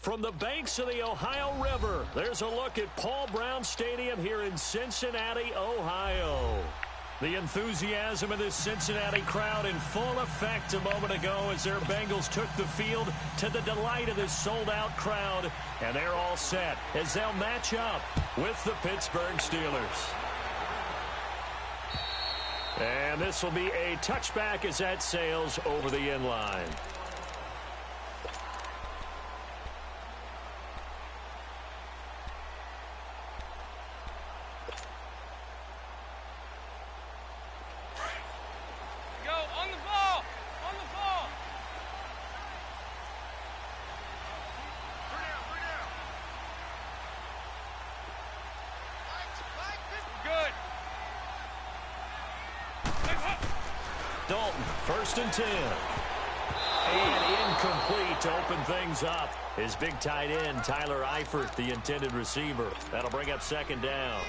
From the banks of the Ohio River, there's a look at Paul Brown Stadium here in Cincinnati, Ohio. The enthusiasm of this Cincinnati crowd in full effect a moment ago as their Bengals took the field to the delight of this sold-out crowd. And they're all set as they'll match up with the Pittsburgh Steelers. And this will be a touchback as that sails over the end line. Dalton, 1st and 10. And incomplete to open things up. His big tight end, Tyler Eifert, the intended receiver. That'll bring up 2nd down.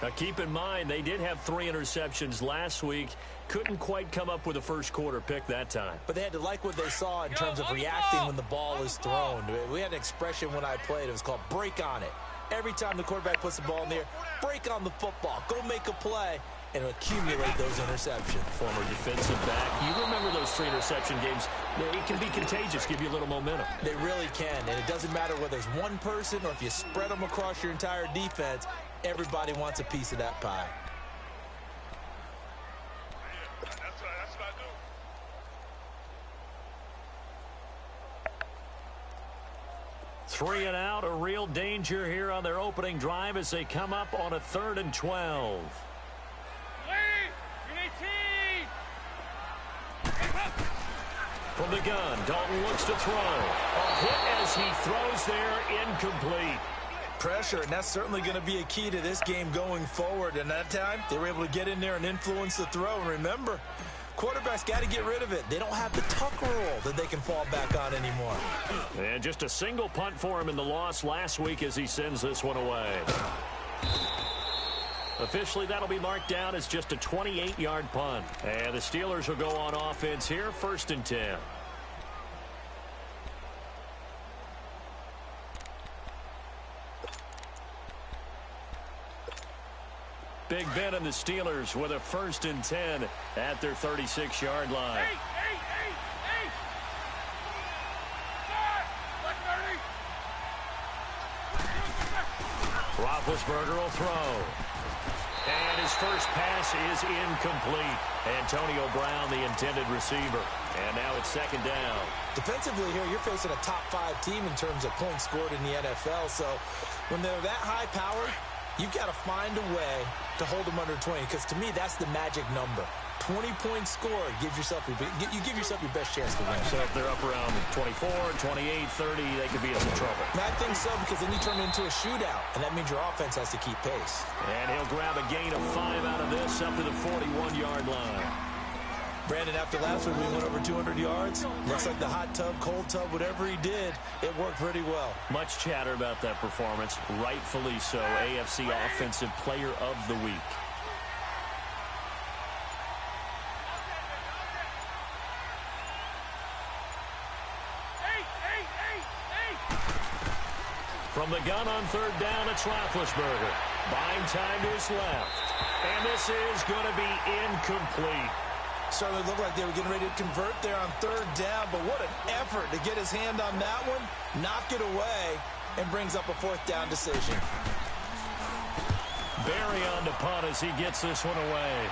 Now keep in mind, they did have 3 interceptions last week. Couldn't quite come up with a first quarter pick that time. But they had to like what they saw in terms of reacting when the ball is thrown. We had an expression when I played. It was called break on it. Every time the quarterback puts the ball in the air, break on the football. Go make a play and accumulate those interceptions. Former defensive back. You remember those 3 interception games. It can be contagious, give you a little momentum. They really can, and it doesn't matter whether it's one person or if you spread them across your entire defense, everybody wants a piece of that pie. That's what I do. Three and out, a real danger here on their opening drive as they come up on a 3rd and 12. From the gun, Dalton looks to throw. A hit as he throws there, incomplete. Pressure, and that's certainly going to be a key to this game going forward. And that time, they were able to get in there and influence the throw. And remember, quarterbacks got to get rid of it. They don't have the tuck rule that they can fall back on anymore. And just a single punt for him in the loss last week as he sends this one away. Officially, that'll be marked down as just a 28-yard punt. And the Steelers will go on offense here, 1st and 10. Big Ben and the Steelers with a 1st and 10 at their 36-yard line. Roethlisberger will throw. And his first pass is incomplete. Antonio Brown, the intended receiver. And now it's 2nd down. Defensively here, you're facing a top-5 team in terms of points scored in the NFL. So when they're that high-powered, you've got to find a way to hold them under 20. Because to me, that's the magic number. 20 points scored gives yourself your best chance to win. So if they're up around 24, 28, 30, they could be in some trouble. And I think so, because then you turn it into a shootout, and that means your offense has to keep pace. And he'll grab a gain of 5 out of this up to the 41-yard line. Brandon, after last week, we went over 200 yards. Looks like the hot tub, cold tub, whatever he did, it worked pretty well. Much chatter about that performance, rightfully so. AFC Offensive Player of the Week. From the gun on 3rd down, it's Roethlisberger. Buying time to his left. And this is going to be incomplete. Certainly looked like they were getting ready to convert there on 3rd down, but what an effort to get his hand on that one, knock it away, and brings up a 4th down decision. Barry on to punt as he gets this one away.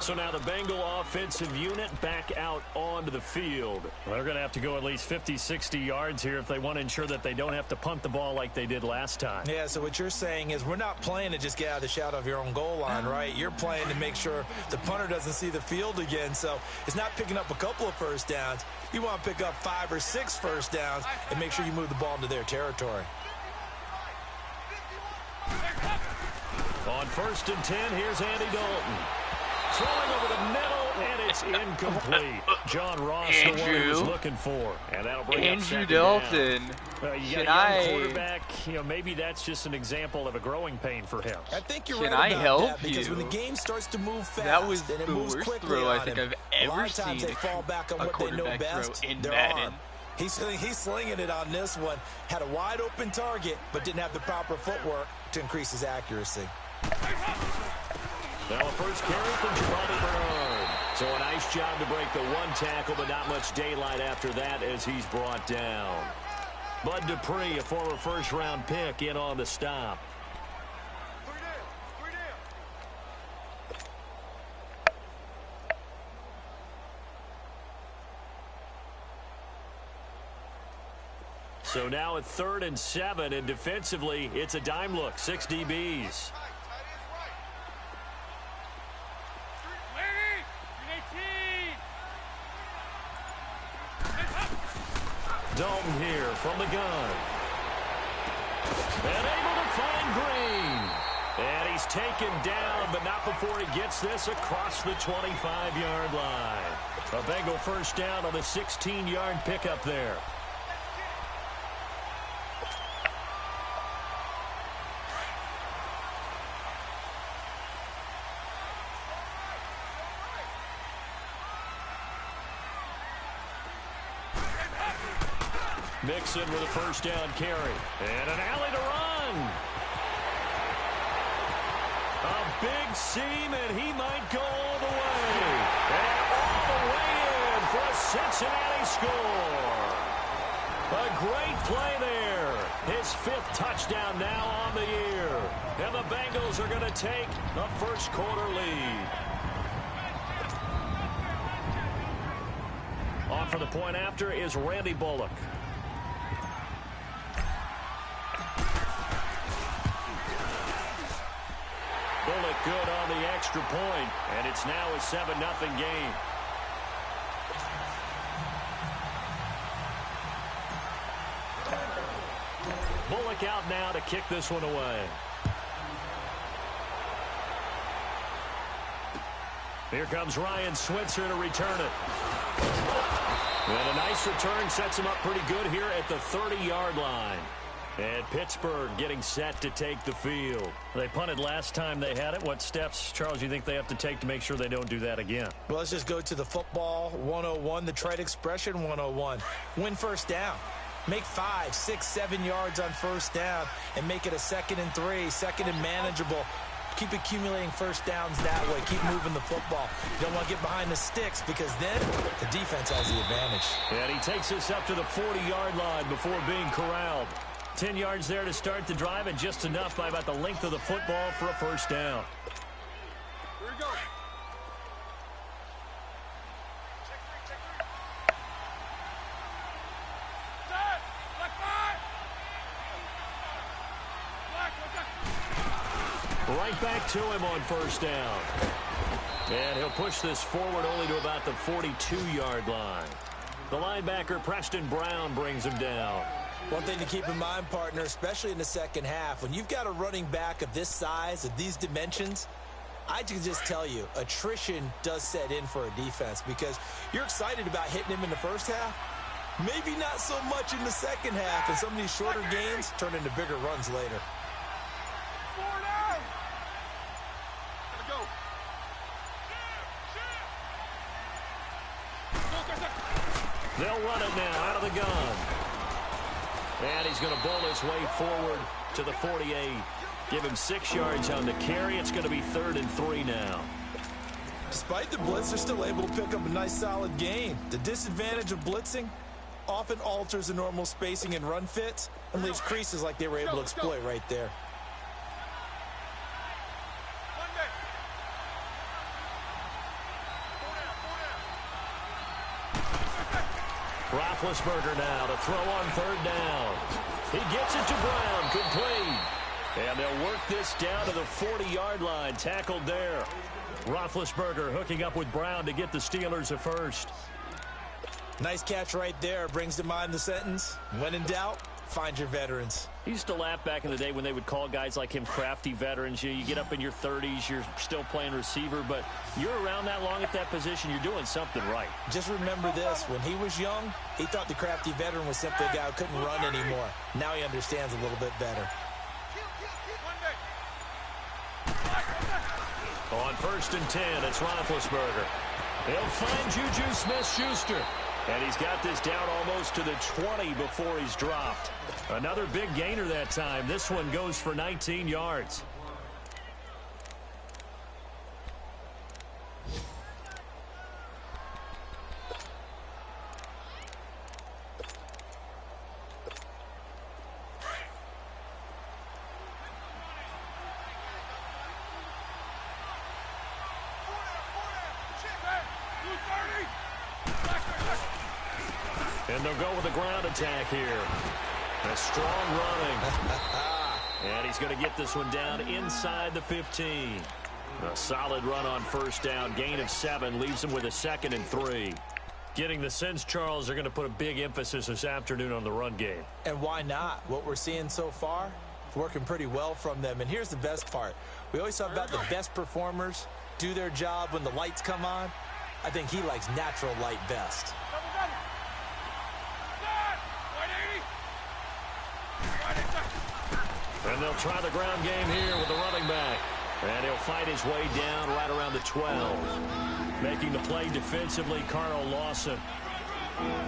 So now the Bengal offensive unit back out onto the field. They're going to have to go at least 50, 60 yards here if they want to ensure that they don't have to punt the ball like they did last time. Yeah, so what you're saying is we're not playing to just get out of the shadow of your own goal line, right? You're playing to make sure the punter doesn't see the field again. So it's not picking up a couple of first downs. You want to pick up 5 or 6 first downs and make sure you move the ball into their territory. On 1st and 10, here's Andy Dalton. Throwing over the middle, and it's It's incomplete. John Ross, the one he was looking for. And that'll bring Andrew Dalton. You got a young quarterback. Maybe that's just an example of a growing pain for him. I think you're Can right I about help that because you? when the game starts to move fast, That was and it the moves worst quickly throw I on think him, I've a lot ever of times seen they fall back on a what they know quarterback best, throw in their Madden. arm. He's slinging it on this one. Had a wide open target, but didn't have the proper footwork to increase his accuracy. Now a first carry from Jabroni Bernard. So a nice job to break the one tackle, but not much daylight after that as he's brought down. Bud Dupree, a former first-round pick, in on the stop. So now at 3rd and 7, and defensively, it's a dime look, 6 DBs. Dalton here from the gun. And able to find Green. And he's taken down, but not before he gets this across the 25-yard line. A Bengal first down on the 16-yard pickup there. Mixon with a first down carry. And an alley to run. A big seam, and he might go all the way. And all the way in for a Cincinnati score. A great play there. His 5th touchdown now on the year. And the Bengals are going to take a first-quarter lead. On for the point after is Randy Bullock. Bullock good on the extra point, and it's now a 7-0 game. Bullock out now to kick this one away. Here comes Ryan Switzer to return it. And a nice return sets him up pretty good here at the 30-yard line. And Pittsburgh getting set to take the field. They punted last time they had it. What steps, Charles, you think they have to take to make sure they don't do that again? Well, let's just go to the football 101, the trite expression 101. Win first down. Make 5, 6, 7 yards on first down and make it a 2nd and 3, 2nd and manageable. Keep accumulating first downs that way. Keep moving the football. You don't want to get behind the sticks because then the defense has the advantage. And he takes us up to the 40-yard line before being corralled. 10 yards there to start the drive, and just enough by about the length of the football for a first down. Here we go. Right back to him on first down. And he'll push this forward only to about the 42-yard line. The linebacker, Preston Brown, brings him down. One thing to keep in mind, partner, especially in the second half, when you've got a running back of this size, of these dimensions, I can just tell you, attrition does set in for a defense because you're excited about hitting him in the first half. Maybe not so much in the second half, and some of these shorter gains turn into bigger runs later. They'll run it now out of the gun. And he's going to bowl his way forward to the 48. Give him 6 yards on the carry. It's going to be 3rd and 3 now. Despite the blitz, they're still able to pick up a nice solid gain. The disadvantage of blitzing often alters the normal spacing and run fits and leaves creases like they were able to exploit right there. Roethlisberger now to throw on 3rd down. He gets it to Brown, complete. And they'll work this down to the 40-yard line, tackled there. Roethlisberger hooking up with Brown to get the Steelers a first. Nice catch right there. Brings to mind the sentence, when in doubt, find your veterans. He used to laugh back in the day when they would call guys like him crafty veterans. You get up in your 30s, you're still playing receiver, but you're around that long at that position, you're doing something right. Just remember this, when he was young, he thought the crafty veteran was simply a guy who couldn't run anymore. Now he understands a little bit better. On 1st and 10, it's Roethlisberger. He'll find Juju Smith-Schuster. And he's got this down almost to the 20 before he's dropped. Another big gainer that time. This one goes for 19 yards. And they'll go with a ground attack here. A strong running. And he's going to get this one down inside the 15. A solid run on 1st down. Gain of 7 leaves him with a 2nd and 3. Getting the sense, Charles, they're going to put a big emphasis this afternoon on the run game. And why not? What we're seeing so far, it's working pretty well from them. And here's the best part. We always talk about the best performers do their job when the lights come on. I think he likes natural light best. And they'll try the ground game here with the running back. And he'll fight his way down right around the 12. Making the play defensively, Carl Lawson.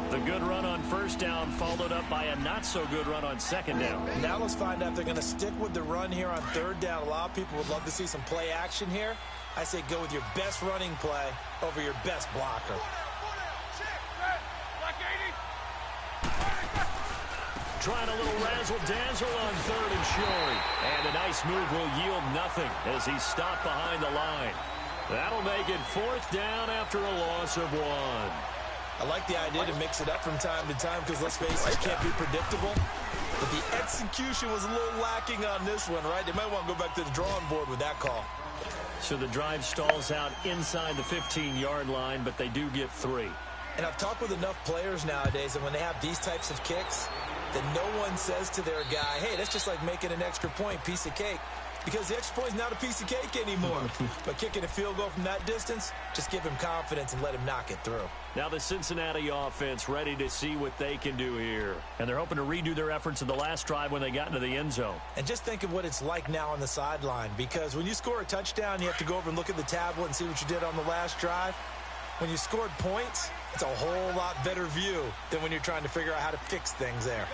The good run on 1st down followed up by a not-so-good run on 2nd down. Now let's find out if they're going to stick with the run here on 3rd down. A lot of people would love to see some play action here. I say go with your best running play over your best blocker. Trying a little razzle-dazzle on 3rd and short. And a nice move will yield nothing as he's stopped behind the line. That'll make it 4th down after a loss of 1. I like the idea to mix it up from time to time because, let's face it, it can't be predictable. But the execution was a little lacking on this one, right? They might want to go back to the drawing board with that call. So the drive stalls out inside the 15-yard line, but they do get 3. And I've talked with enough players nowadays, and when they have these types of kicks, that no one says to their guy, hey, that's just like making an extra point, piece of cake. Because the extra point is not a piece of cake anymore. But kicking a field goal from that distance, just give him confidence and let him knock it through. Now the Cincinnati offense ready to see what they can do here. And they're hoping to redo their efforts in the last drive when they got into the end zone. And just think of what it's like now on the sideline. Because when you score a touchdown, you have to go over and look at the tablet and see what you did on the last drive. When you scored points, it's a whole lot better view than when you're trying to figure out how to fix things there.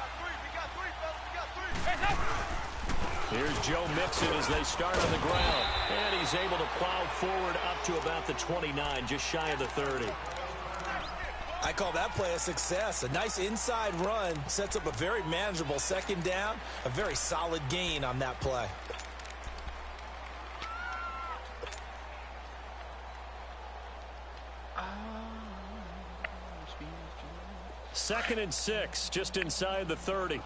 Here's Joe Mixon as they start on the ground. And he's able to plow forward up to about the 29, just shy of the 30. I call that play a success. A nice inside run sets up a very manageable 2nd down. A very solid gain on that play. Second and 6, just inside the 30.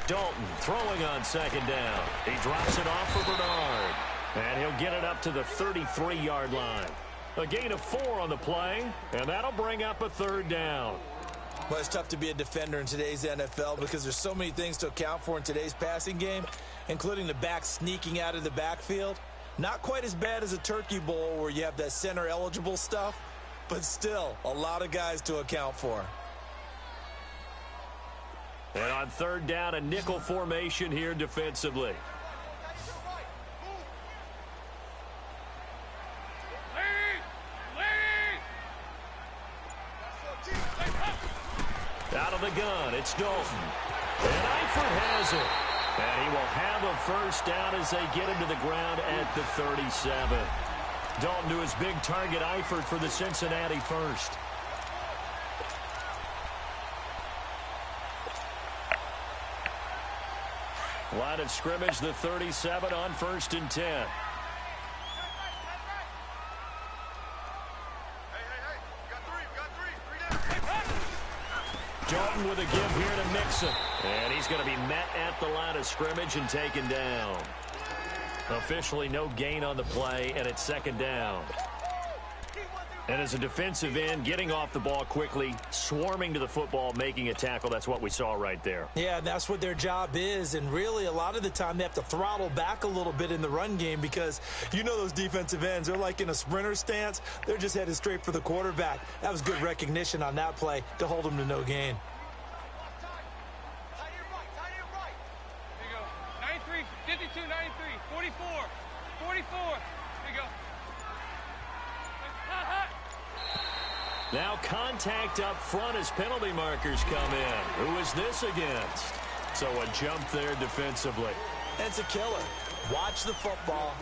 Dalton throwing on 2nd down. He drops it off for Bernard. And he'll get it up to the 33-yard line. A gain of 4 on the play, and that'll bring up a 3rd down. Well, it's tough to be a defender in today's NFL because there's so many things to account for in today's passing game, including the back sneaking out of the backfield. Not quite as bad as a Turkey Bowl where you have that center-eligible stuff, but still a lot of guys to account for. And on 3rd down, a nickel formation here defensively. Out of the gun, it's Dalton. And Eifert has it. And he will have a 1st down as they get him to the ground at the 37. Dalton to his big target, Eifert, for the Cincinnati 1st. Line of scrimmage, the 37 on 1st and 10. Dalton with a give here to Mixon. And he's going to be met at the line of scrimmage and taken down. Officially no gain on the play, and it's second down. And as a defensive end, getting off the ball quickly, swarming to the football, making a tackle, that's what we saw right there. Yeah, and that's what their job is. And really, a lot of the time, they have to throttle back a little bit in the run game because you know those defensive ends, they're like in a sprinter stance. They're just headed straight for the quarterback. That was good recognition on that play to hold them to no gain. There you go. 93, 52, 93, 44, 44. There you go. Now contact up front as penalty markers come in. Who is this against? So a jump there defensively. It's a killer. Watch the football.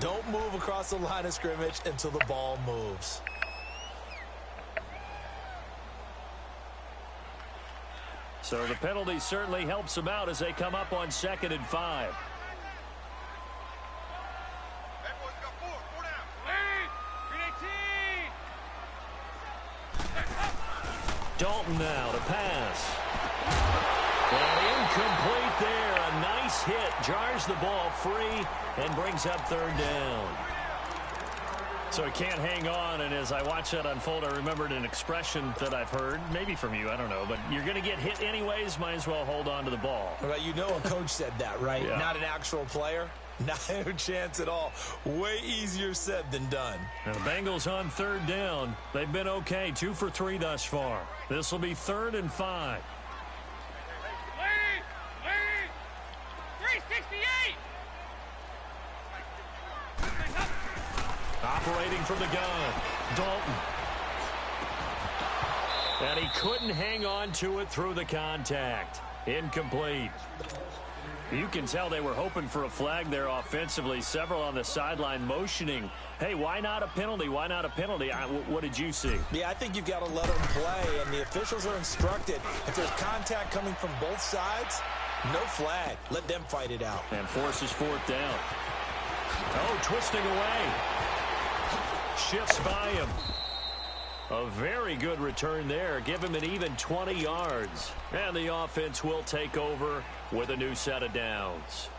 Don't move across the line of scrimmage until the ball moves. So the penalty certainly helps them out as they come up on 2nd and 5. Everyone's got four down. Lead. Dalton now to pass. And incomplete there. A nice hit. Jars the ball free and brings up 3rd down. So he can't hang on, and as I watch that unfold, I remembered an expression that I've heard, maybe from you, I don't know, but you're going to get hit anyways, might as well hold on to the ball. Well, you know a coach said that, right? Yeah. Not an actual player. Not a chance at all. Way easier said than done. Now the Bengals on 3rd down. They've been okay, 2 for 3 thus far. This will be 3rd and 5. Lead. 368. Operating from the gun, Dalton. And he couldn't hang on to it through the contact. Incomplete. You can tell they were hoping for a flag there offensively. Several on the sideline motioning, hey, why not a penalty? Why not a penalty? What did you see? Yeah, I think you've got to let them play, and the officials are instructed. If there's contact coming from both sides, no flag. Let them fight it out. And forces 4th down. Oh, twisting away. Shifts by him. A very good return there. Give him an even 20 yards. And the offense will take over with a new set of downs.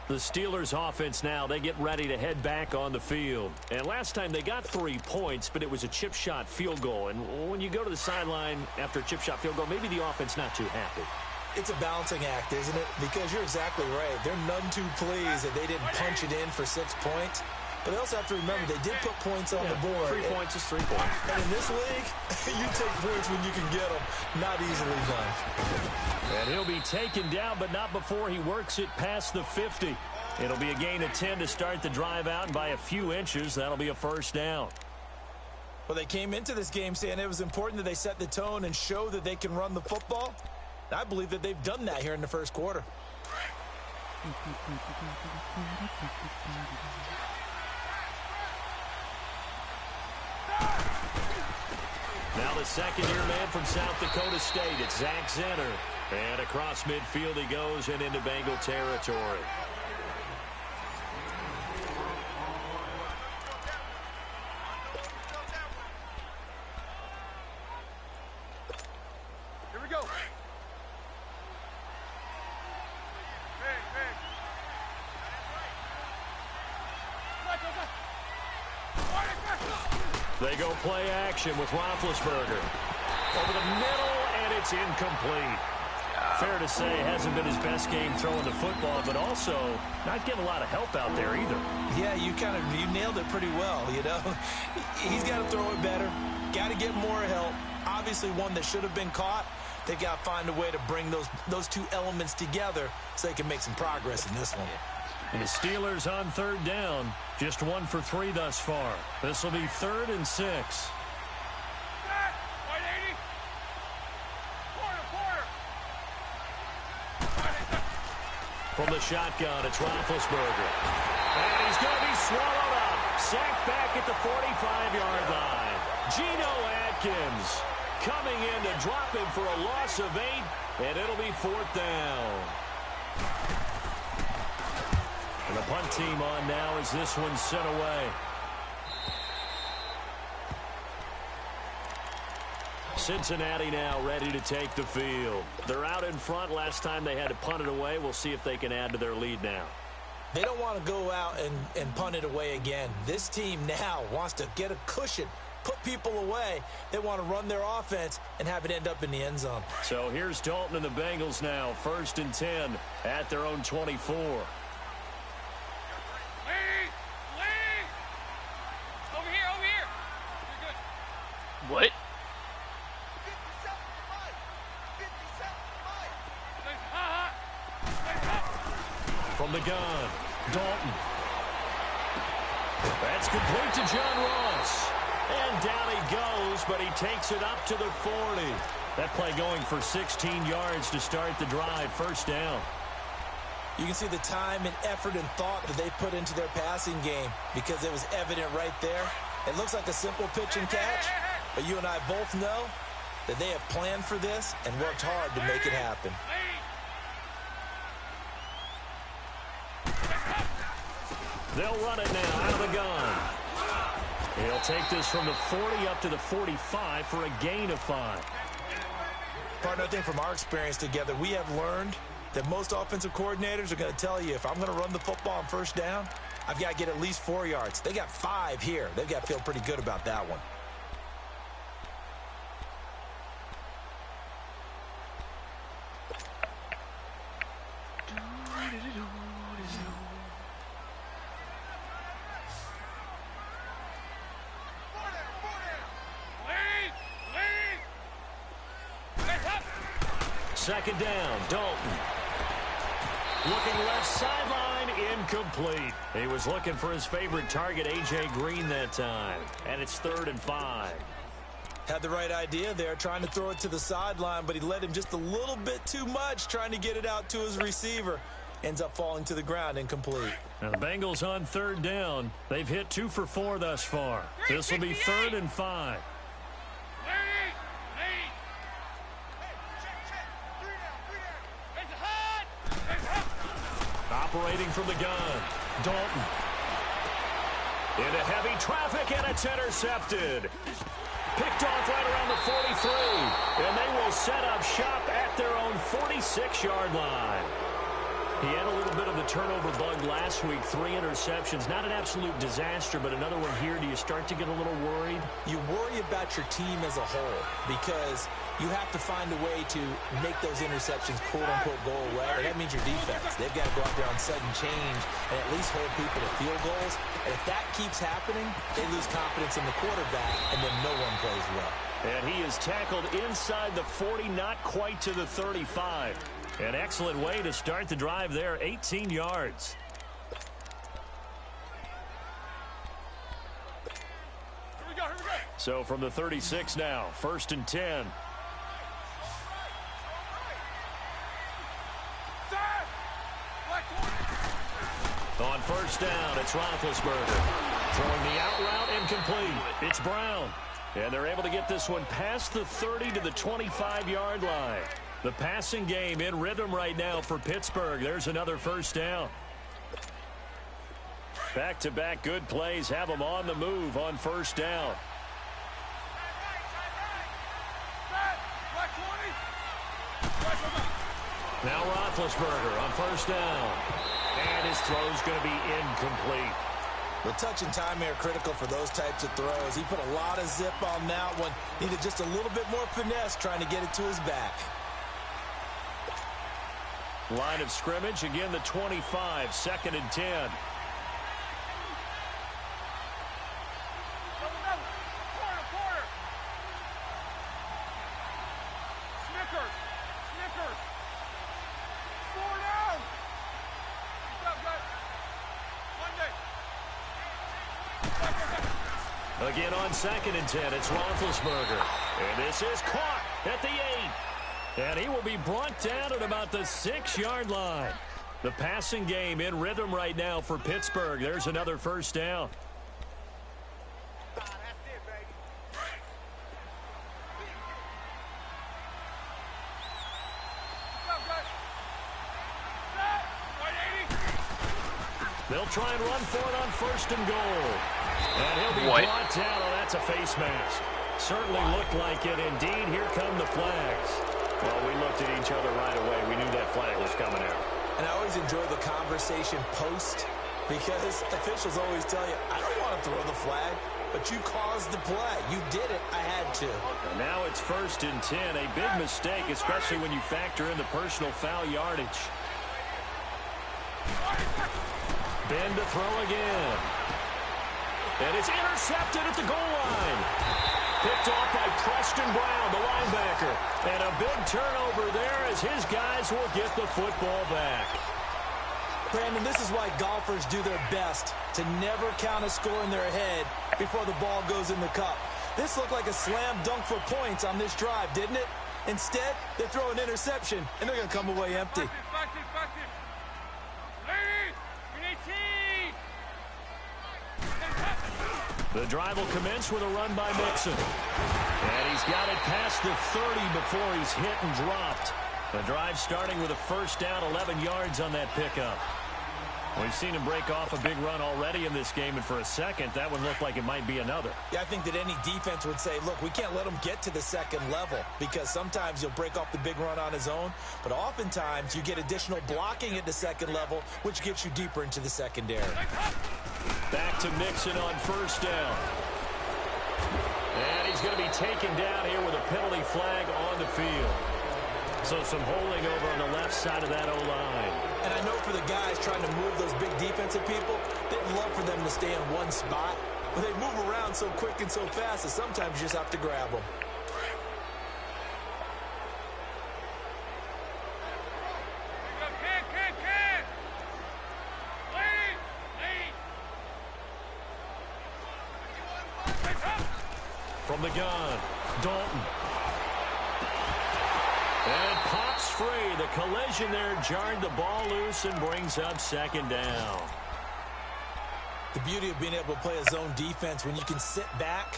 The Steelers offense now, they get ready to head back on the field. And last time they got 3 points, but it was a chip shot field goal. And when you go to the sideline after a chip shot field goal, maybe the offense not too happy. It's a balancing act, isn't it? Because you're exactly right. They're none too pleased that they didn't punch it in for 6 points. But they also have to remember they did put points on the board. 3 points is 3 points. And in this league, you take points when you can get them. Not easily done. And he'll be taken down, but not before he works it past the 50. It'll be a gain of 10 to start the drive out, and by a few inches, that'll be a 1st down. Well, they came into this game saying it was important that they set the tone and show that they can run the football. I believe that they've done that here in the 1st quarter. Now the second-year man from South Dakota State, it's Zach Zenner. And across midfield he goes and into Bengal territory. Here we go. They go play action with Roethlisberger. Over the middle, and it's incomplete. Fair to say, hasn't been his best game throwing the football, but also not getting a lot of help out there either. Yeah, you nailed it pretty well, you know. He's got to throw it better. Got to get more help. Obviously one that should have been caught. They've got to find a way to bring those 2 elements together so they can make some progress in this one. And the Steelers on 3rd down, just 1 for 3 thus far. This will be 3rd and 6. From the shotgun, it's Roethlisberger. And he's going to be swallowed up. Sacked back at the 45-yard line. Geno Atkins coming in to drop him for a loss of 8, and it'll be 4th down. And the punt team on now as this one's sent away. Cincinnati now ready to take the field. They're out in front. Last time they had to punt it away. We'll see if they can add to their lead now. They don't want to go out and punt it away again. This team now wants to get a cushion, put people away. They want to run their offense and have it end up in the end zone. So here's Dalton and the Bengals now, 1st and 10 at their own 24. Lead! Lead! Over here, over here. You're good. What? 57 From the gun, Dalton. That's complete to John Ross. And down he goes, but he takes it up to the 40. That play going for 16 yards to start the drive, 1st down. You can see the time and effort and thought that they put into their passing game because it was evident right there. It looks like a simple pitch and catch, but you and I both know that they have planned for this and worked hard to make it happen. They'll run it now out of the gun. He'll take this from the 40 up to the 45 for a gain of 5. Partner, I think from our experience together, we have learned that most offensive coordinators are going to tell you if I'm going to run the football on 1st down, I've got to get at least 4 yards. They got 5 here. They've got to feel pretty good about that one. Second down, Dalton. Looking left sideline, incomplete. He was looking for his favorite target, A.J. Green, that time. And it's 3rd and 5. Had the right idea there, trying to throw it to the sideline, but he led him just a little bit too much, trying to get it out to his receiver. Ends up falling to the ground, incomplete. Now the Bengals on 3rd down. They've hit 2 for 4 thus far. This will be 3rd and 5. Operating from the gun, Dalton. Into heavy traffic, and it's intercepted. Picked off right around the 43. And they will set up shop at their own 46-yard line. He had a little bit of a turnover bug last week, 3 interceptions. Not an absolute disaster, but another one here. Do you start to get a little worried? You worry about your team as a whole because you have to find a way to make those interceptions quote-unquote go away, and that means your defense. They've got to go out there on sudden change and at least hold people to field goals. And if that keeps happening, they lose confidence in the quarterback, and then no one plays well. And he is tackled inside the 40, not quite to the 35. An excellent way to start the drive there, 18 yards. Here we go. So from the 36 now, 1st and 10. On 1st down, it's Roethlisberger. Throwing the out route, incomplete. It's Brown. And they're able to get this one past the 30 to the 25-yard line. The passing game in rhythm right now for Pittsburgh. There's another 1st down. Back-to-back good plays have them on the move on 1st down. Now Roethlisberger on 1st down. And his throw's going to be incomplete. The touch and time are critical for those types of throws. He put a lot of zip on that one. Needed just a little bit more finesse trying to get it to his back. Line of scrimmage, again the 25, 2nd and 10. Snickers. 4 down. Again on 2nd and 10, it's Roethlisberger. And this is caught at the 8. And he will be brought down at about the 6-yard line. The passing game in rhythm right now for Pittsburgh. There's another 1st down. They'll try and run for it on 1st and goal. And he'll be brought down. Oh, that's a face mask. Certainly looked like it. Indeed, here come the flags. Well, we looked at each other right away. We knew that flag was coming out. And I always enjoy the conversation post because officials always tell you, I don't want to throw the flag, but you caused the play. You did it. I had to. And now it's 1st and 10. A big mistake, especially when you factor in the personal foul yardage. Ben to throw again. And it's intercepted at the goal line. Picked off by Preston Brown, the linebacker. And a big turnover there as his guys will get the football back. Brandon, this is why golfers do their best to never count a score in their head before the ball goes in the cup. This looked like a slam dunk for points on this drive, didn't it? Instead, they throw an interception, and they're going to come away empty. The drive will commence with a run by Mixon. And he's got it past the 30 before he's hit and dropped. The drive starting with a first down, 11 yards on that pickup. We've seen him break off a big run already in this game, and for a second, that one looked like it might be another. Yeah, I think that any defense would say, look, we can't let him get to the second level because sometimes he'll break off the big run on his own, but oftentimes you get additional blocking at the second level, which gets you deeper into the secondary. Back to Mixon on first down. And he's going to be taken down here with a penalty flag on the field. So some holding over on the left side of that O-line. And I know for the guys trying to move those big defensive people, they'd love for them to stay in one spot. But they move around so quick and so fast that sometimes you just have to grab them. From the gun, Dalton. And pops free. The collision there jarred the ball loose and brings up second down. The beauty of being able to play a zone defense when you can sit back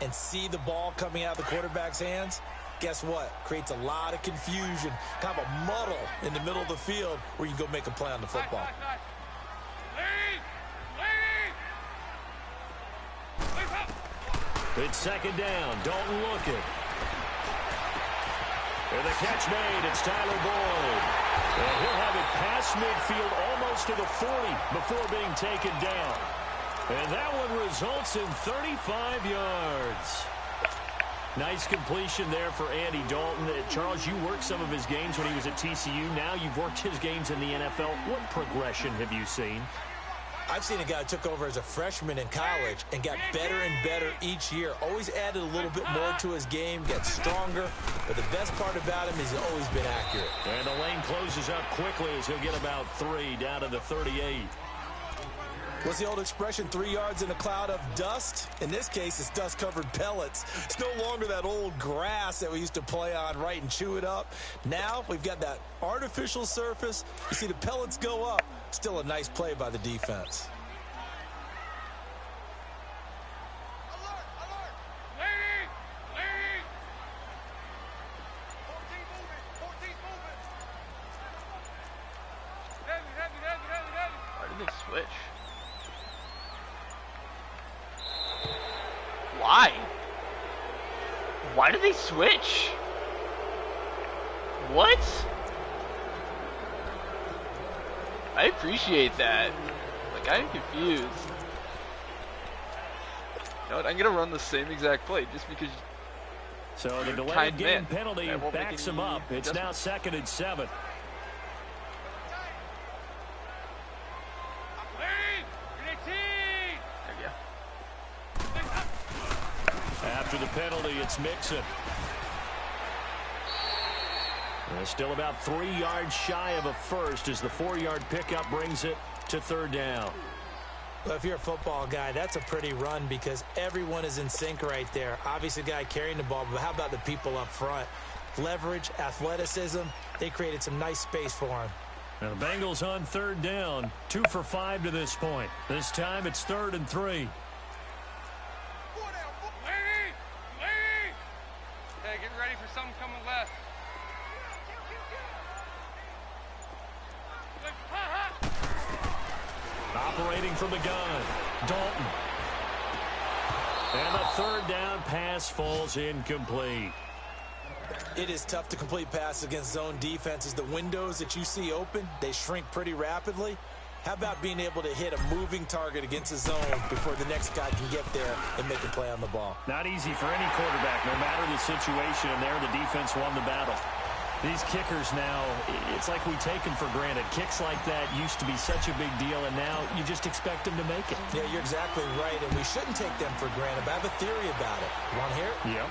and see the ball coming out of the quarterback's hands, guess what? Creates a lot of confusion, kind of a muddle in the middle of the field where you go make a play on the football. It's second down. Dalton looking. And the catch made. It's Tyler Boyd. And he'll have it past midfield almost to the 40 before being taken down. And that one results in 35 yards. Nice completion there for Andy Dalton. Charles, you worked some of his games when he was at TCU. Now you've worked his games in the NFL. What progression have you seen? I've seen a guy who took over as a freshman in college and got better and better each year. Always added a little bit more to his game, got stronger. But the best part about him is he's always been accurate. And the lane closes up quickly as he'll get about 3 down to the 38. What's the old expression, 3 yards in a cloud of dust? In this case, it's dust-covered pellets. It's no longer that old grass that we used to play on, right, and chew it up. Now we've got that artificial surface. You see the pellets go up. Still a nice play by the defense. Why did they switch? Why? Why did they switch? What? I appreciate that. Like, I'm confused. You know what? I'm gonna run the same exact play just because. So the delay of game penalty backs him up. It's now 2nd and 7. After the penalty, it's Mixon. And still about 3 yards shy of a first as the 4-yard pickup brings it to 3rd down. Well, if you're a football guy, that's a pretty run because everyone is in sync right there. Obviously, the guy carrying the ball, but how about the people up front? Leverage, athleticism, they created some nice space for him. Now the Bengals on 3rd down, 2 for 5 to this point. This time it's 3rd and 3. Hey, get ready for something coming left. Operating from the gun, Dalton. And the 3rd down pass falls incomplete. It is tough to complete passes against zone defenses. The windows that you see open, they shrink pretty rapidly. How about being able to hit a moving target against a zone before the next guy can get there and make a play on the ball? Not easy for any quarterback, no matter the situation, and there the defense won the battle. These kickers now, it's like we take them for granted. Kicks like that used to be such a big deal, and now you just expect them to make it. Yeah, you're exactly right, and we shouldn't take them for granted, but I have a theory about it. You want to hear it? Yep.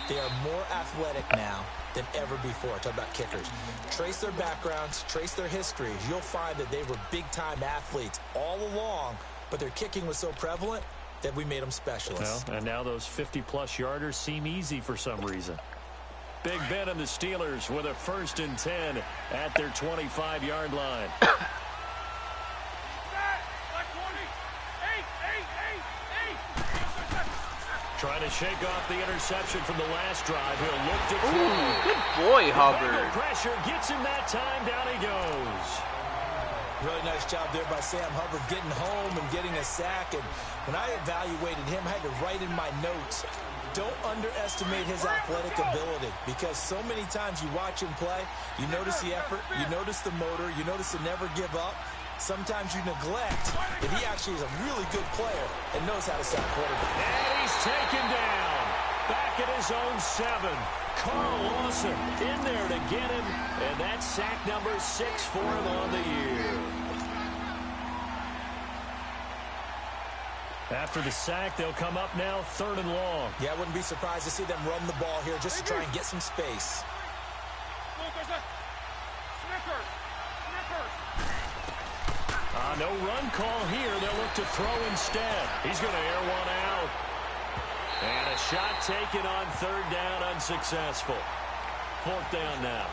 They are more athletic now than ever before. Talk about kickers. Trace their backgrounds, trace their histories. You'll find that they were big-time athletes all along, but their kicking was so prevalent that we made them specialists. Well, and now those 50-plus yarders seem easy for some reason. Big Ben and the Steelers with a 1st and 10 at their 25-yard line. Trying to shake off the interception from the last drive. He'll look to throw. Ooh, good boy, Hubbard. Pressure gets him that time. Down he goes. Really nice job there by Sam Hubbard getting home and getting a sack. And when I evaluated him, I had to write in my notes, don't underestimate his athletic ability, because so many times you watch him play, you notice the effort, you notice the motor, you notice the never give up. Sometimes you neglect that he actually is a really good player and knows how to sack quarterback. And he's taken down. Back at his own 7. Carl Lawson in there to get him. And that's sack number 6 for him on the year. After the sack, they'll come up now 3rd and long. Yeah, I wouldn't be surprised to see them run the ball here just to try and get some space. No run call here. They'll look to throw instead. He's going to air one out. And a shot taken on 3rd down, unsuccessful. 4th down now.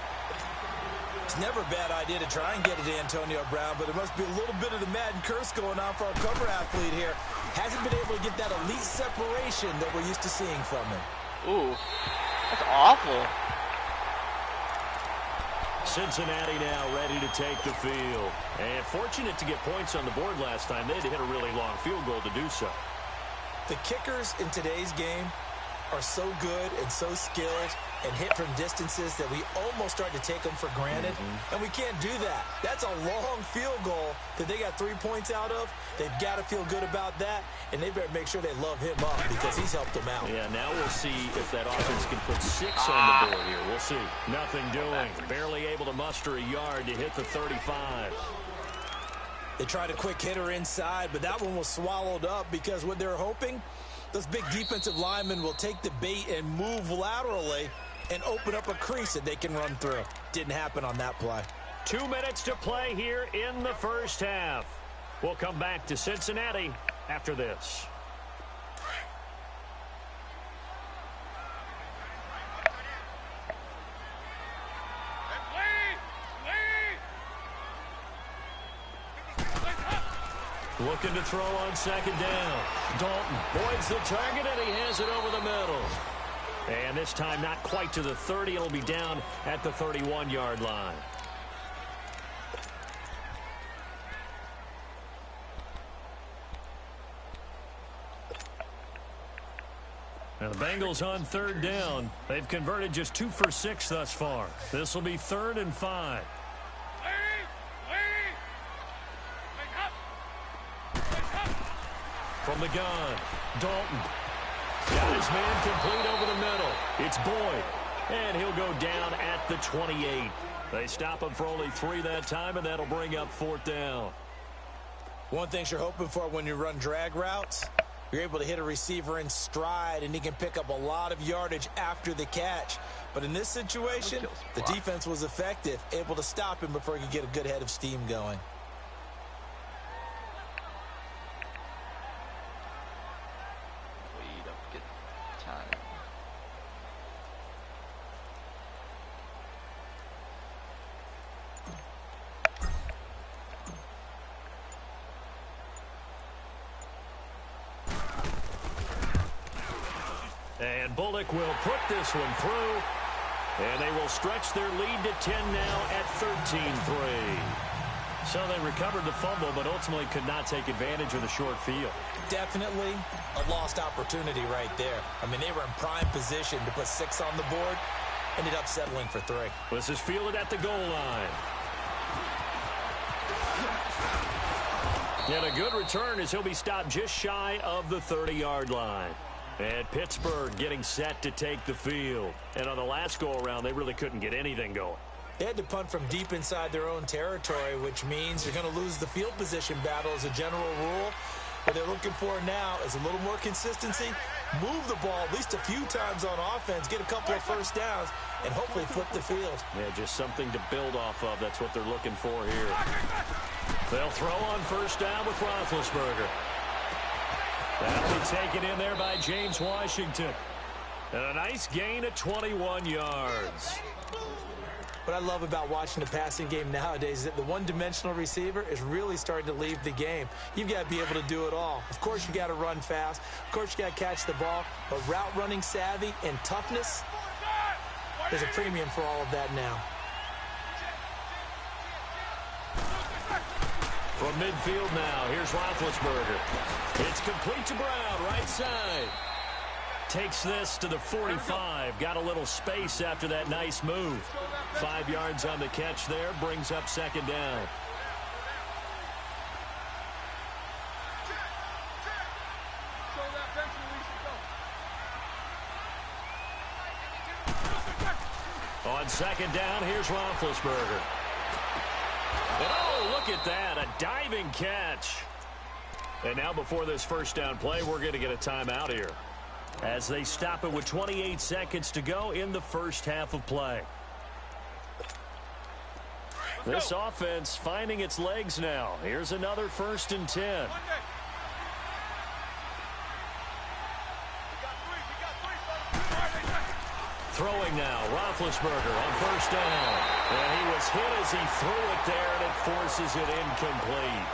It's never a bad idea to try and get it to Antonio Brown, but there must be a little bit of the Madden curse going on for our cover athlete here. Hasn't been able to get that elite separation that we're used to seeing from him. Ooh, that's awful. Cincinnati now ready to take the field. And fortunate to get points on the board last time. They had to hit a really long field goal to do so. The kickers in today's game are so good and so skilled and hit from distances that we almost start to take them for granted. And we can't do that. That's a long field goal that they got 3 points out of. They've got to feel good about that, and they better make sure they love him up because he's helped them out. Yeah, now we'll see if that offense can put 6 on the board here. We'll see. Nothing doing. Barely able to muster a yard to hit the 35. They tried a quick hitter inside, but that one was swallowed up because what they're hoping, those big defensive linemen will take the bait and move laterally and open up a crease that they can run through. Didn't happen on that play. 2 minutes to play here in the first half. We'll come back to Cincinnati after this. Looking to throw on 2nd down. Dalton voids the target, and he has it over the middle. And this time not quite to the 30. It'll be down at the 31-yard line. Now the Bengals on 3rd down. They've converted just 2 for 6 thus far. This will be 3rd and 5. From the gun, Dalton. Got his man complete over the middle. It's Boyd. And he'll go down at the 28. They stop him for only 3 that time, and that'll bring up 4th down. One thing you're hoping for when you run drag routes, you're able to hit a receiver in stride, and he can pick up a lot of yardage after the catch. But in this situation, the defense was effective, able to stop him before he could get a good head of steam going. And Bullock will put this one through. And they will stretch their lead to 10 now at 13-3. So they recovered the fumble, but ultimately could not take advantage of the short field. Definitely a lost opportunity right there. I mean, they were in prime position to put 6 on the board, ended up settling for 3. This is fielded at the goal line. And a good return as he'll be stopped just shy of the 30-yard line. And Pittsburgh getting set to take the field. And on the last go-around, they really couldn't get anything going. They had to punt from deep inside their own territory, which means you're going to lose the field position battle as a general rule. What they're looking for now is a little more consistency, move the ball at least a few times on offense, get a couple of first downs, and hopefully flip the field. Yeah, just something to build off of. That's what they're looking for here. They'll throw on first down with Roethlisberger. That'll be taken in there by James Washington. And a nice gain of 21 yards. What I love about watching the passing game nowadays is that the one-dimensional receiver is really starting to leave the game. You've got to be able to do it all. Of course, you got to run fast. Of course, you got to catch the ball. But route running savvy and toughness, there's a premium for all of that now. From midfield now, here's Roethlisberger. It's complete to Brown, right side. Takes this to the 45. Got a little space after that nice move. 5 yards on the catch there. Brings up second down. On second down, here's Roethlisberger. And oh, look at that. A diving catch. And now before this first down play, we're going to get a timeout here, as they stop it with 28 seconds to go in the first half of play. This offense finding its legs now. Here's another 1st and 10. Throwing now, Roethlisberger on first down. And he was hit as he threw it there, and it forces it incomplete.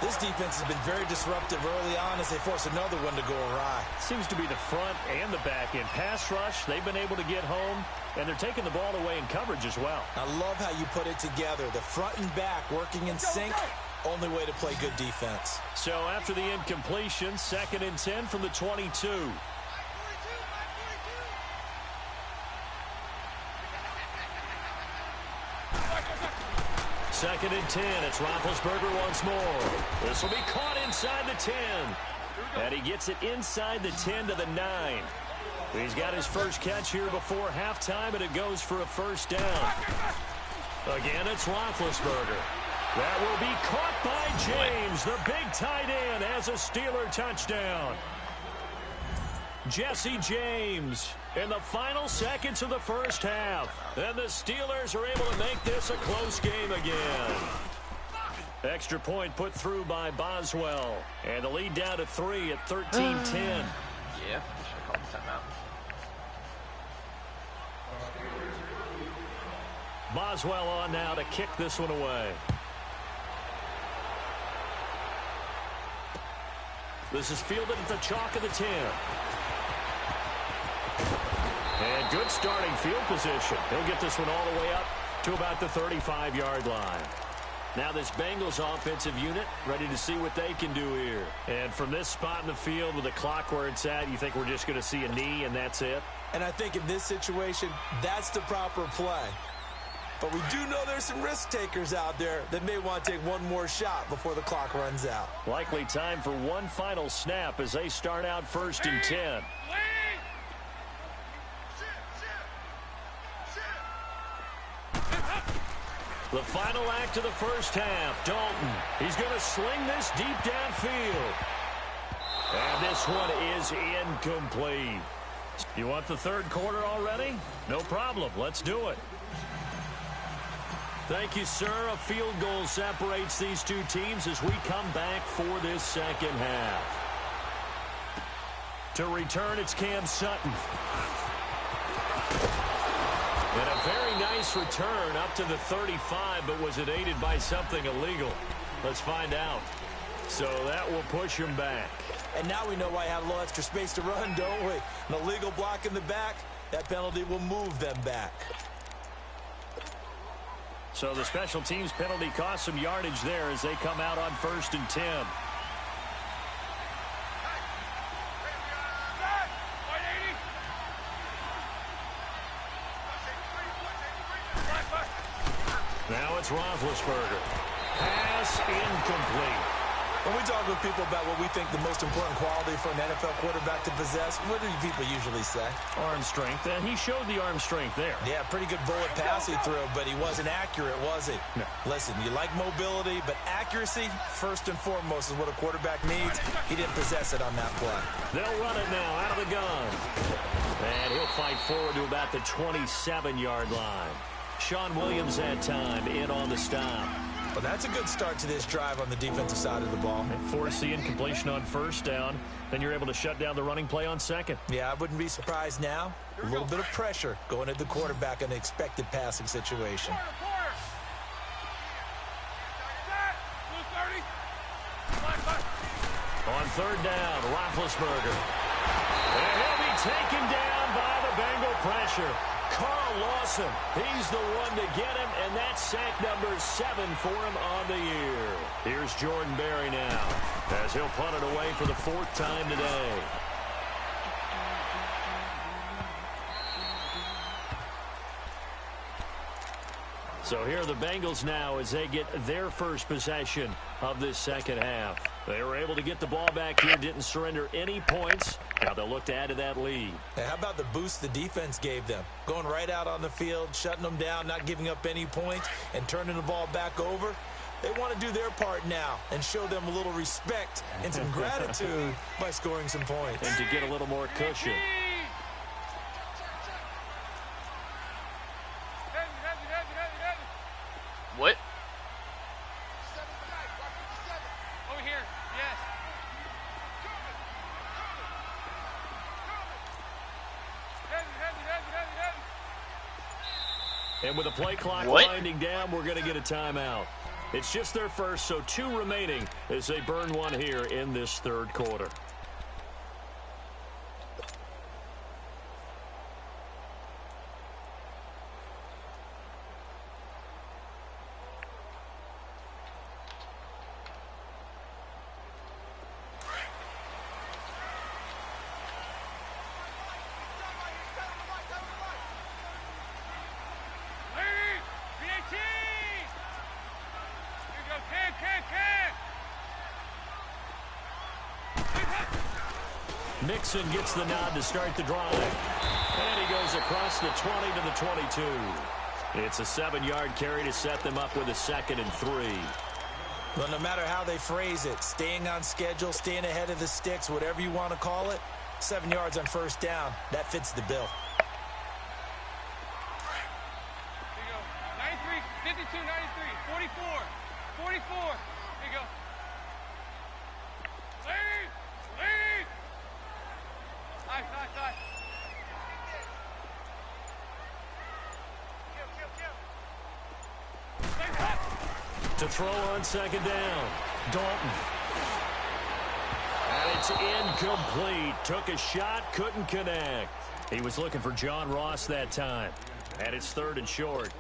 This defense has been very disruptive early on as they force another one to go awry. Seems to be the front and the back end. Pass rush, they've been able to get home, and they're taking the ball away in coverage as well. I love how you put it together. The front and back working in sync, only way to play good defense. So after the incompletion, 2nd and 10 from the 22. Second and 10. It's Roethlisberger once more. This will be caught inside the 10. And he gets it inside the 10 to the 9. He's got his first catch here before halftime, and it goes for a first down. Again, it's Roethlisberger. That will be caught by James. The big tight end has a Steeler touchdown. Jesse James in the final seconds of the first half. And the Steelers are able to make this a close game again. Extra point put through by Boswell. And the lead down to 3 at 13-10. Yeah, I should have called the timeout. Boswell on now to kick this one away. This is fielded at the chalk of the 10. And good starting field position. He'll get this one all the way up to about the 35-yard line. Now this Bengals offensive unit ready to see what they can do here. And from this spot in the field with the clock where it's at, you think we're just going to see a knee and that's it? And I think in this situation, that's the proper play. But we do know there's some risk takers out there that may want to take one more shot before the clock runs out. Likely time for one final snap as they start out 1st and 10. The final act of the first half. Dalton, he's going to sling this deep downfield. And this one is incomplete. You want the third quarter already? No problem. Let's do it. Thank you, sir. A field goal separates these two teams as we come back for this second half. To return, it's Cam Sutton. And a very nice return up to the 35, but was it aided by something illegal? Let's find out. So that will push him back. And now we know why I have a little extra space to run, don't we? An illegal block in the back, that penalty will move them back. So the special teams penalty cost some yardage there as they come out on 1st and 10. it's Roethlisberger. Pass incomplete. When we talk with people about what we think the most important quality for an NFL quarterback to possess, what do people usually say? Arm strength. He showed the arm strength there. Yeah, pretty good bullet pass he threw, but he wasn't accurate, was he? No. Listen, you like mobility, but accuracy, first and foremost, is what a quarterback needs. He didn't possess it on that play. They'll run it now out of the gun. And he'll fight forward to about the 27-yard line. Sean Williams that time in on the stop. Well, that's a good start to this drive on the defensive side of the ball. Force the incompletion on first down. Then you're able to shut down the running play on second. Yeah, I wouldn't be surprised now. A little bit of pressure going at the quarterback in an expected passing situation. On third down, Roethlisberger. And he'll be taken down by the Bengal pressure. Carl Lawson, he's the one to get him, and that's sack number 7 for him on the year. Here's Jordan Berry now, as he'll punt it away for the 4th time today. So here are the Bengals now as they get their first possession of this second half. They were able to get the ball back here, didn't surrender any points. Now they'll look to add to that lead. Hey, how about the boost the defense gave them? Going right out on the field, shutting them down, not giving up any points, and turning the ball back over. They want to do their part now and show them a little respect and some gratitude by scoring some points. And to get a little more cushion. What? Over here, yes. And with the play clock winding down, we're going to get a timeout. It's just their first, so 2 remaining as they burn one here in this third quarter. Mixon gets the nod to start the drive. And he goes across the 20 to the 22. It's a 7-yard carry to set them up with a 2nd and 3. Well, no matter how they phrase it, staying on schedule, staying ahead of the sticks, whatever you want to call it, 7 yards on first down, that fits the bill. Here you go. 93, 52, 93, 44, 44. Here you go. Lead! Lead! Nice. To throw on second down, Dalton. And it's incomplete. Took a shot, couldn't connect. He was looking for John Ross that time. And it's 3rd and short.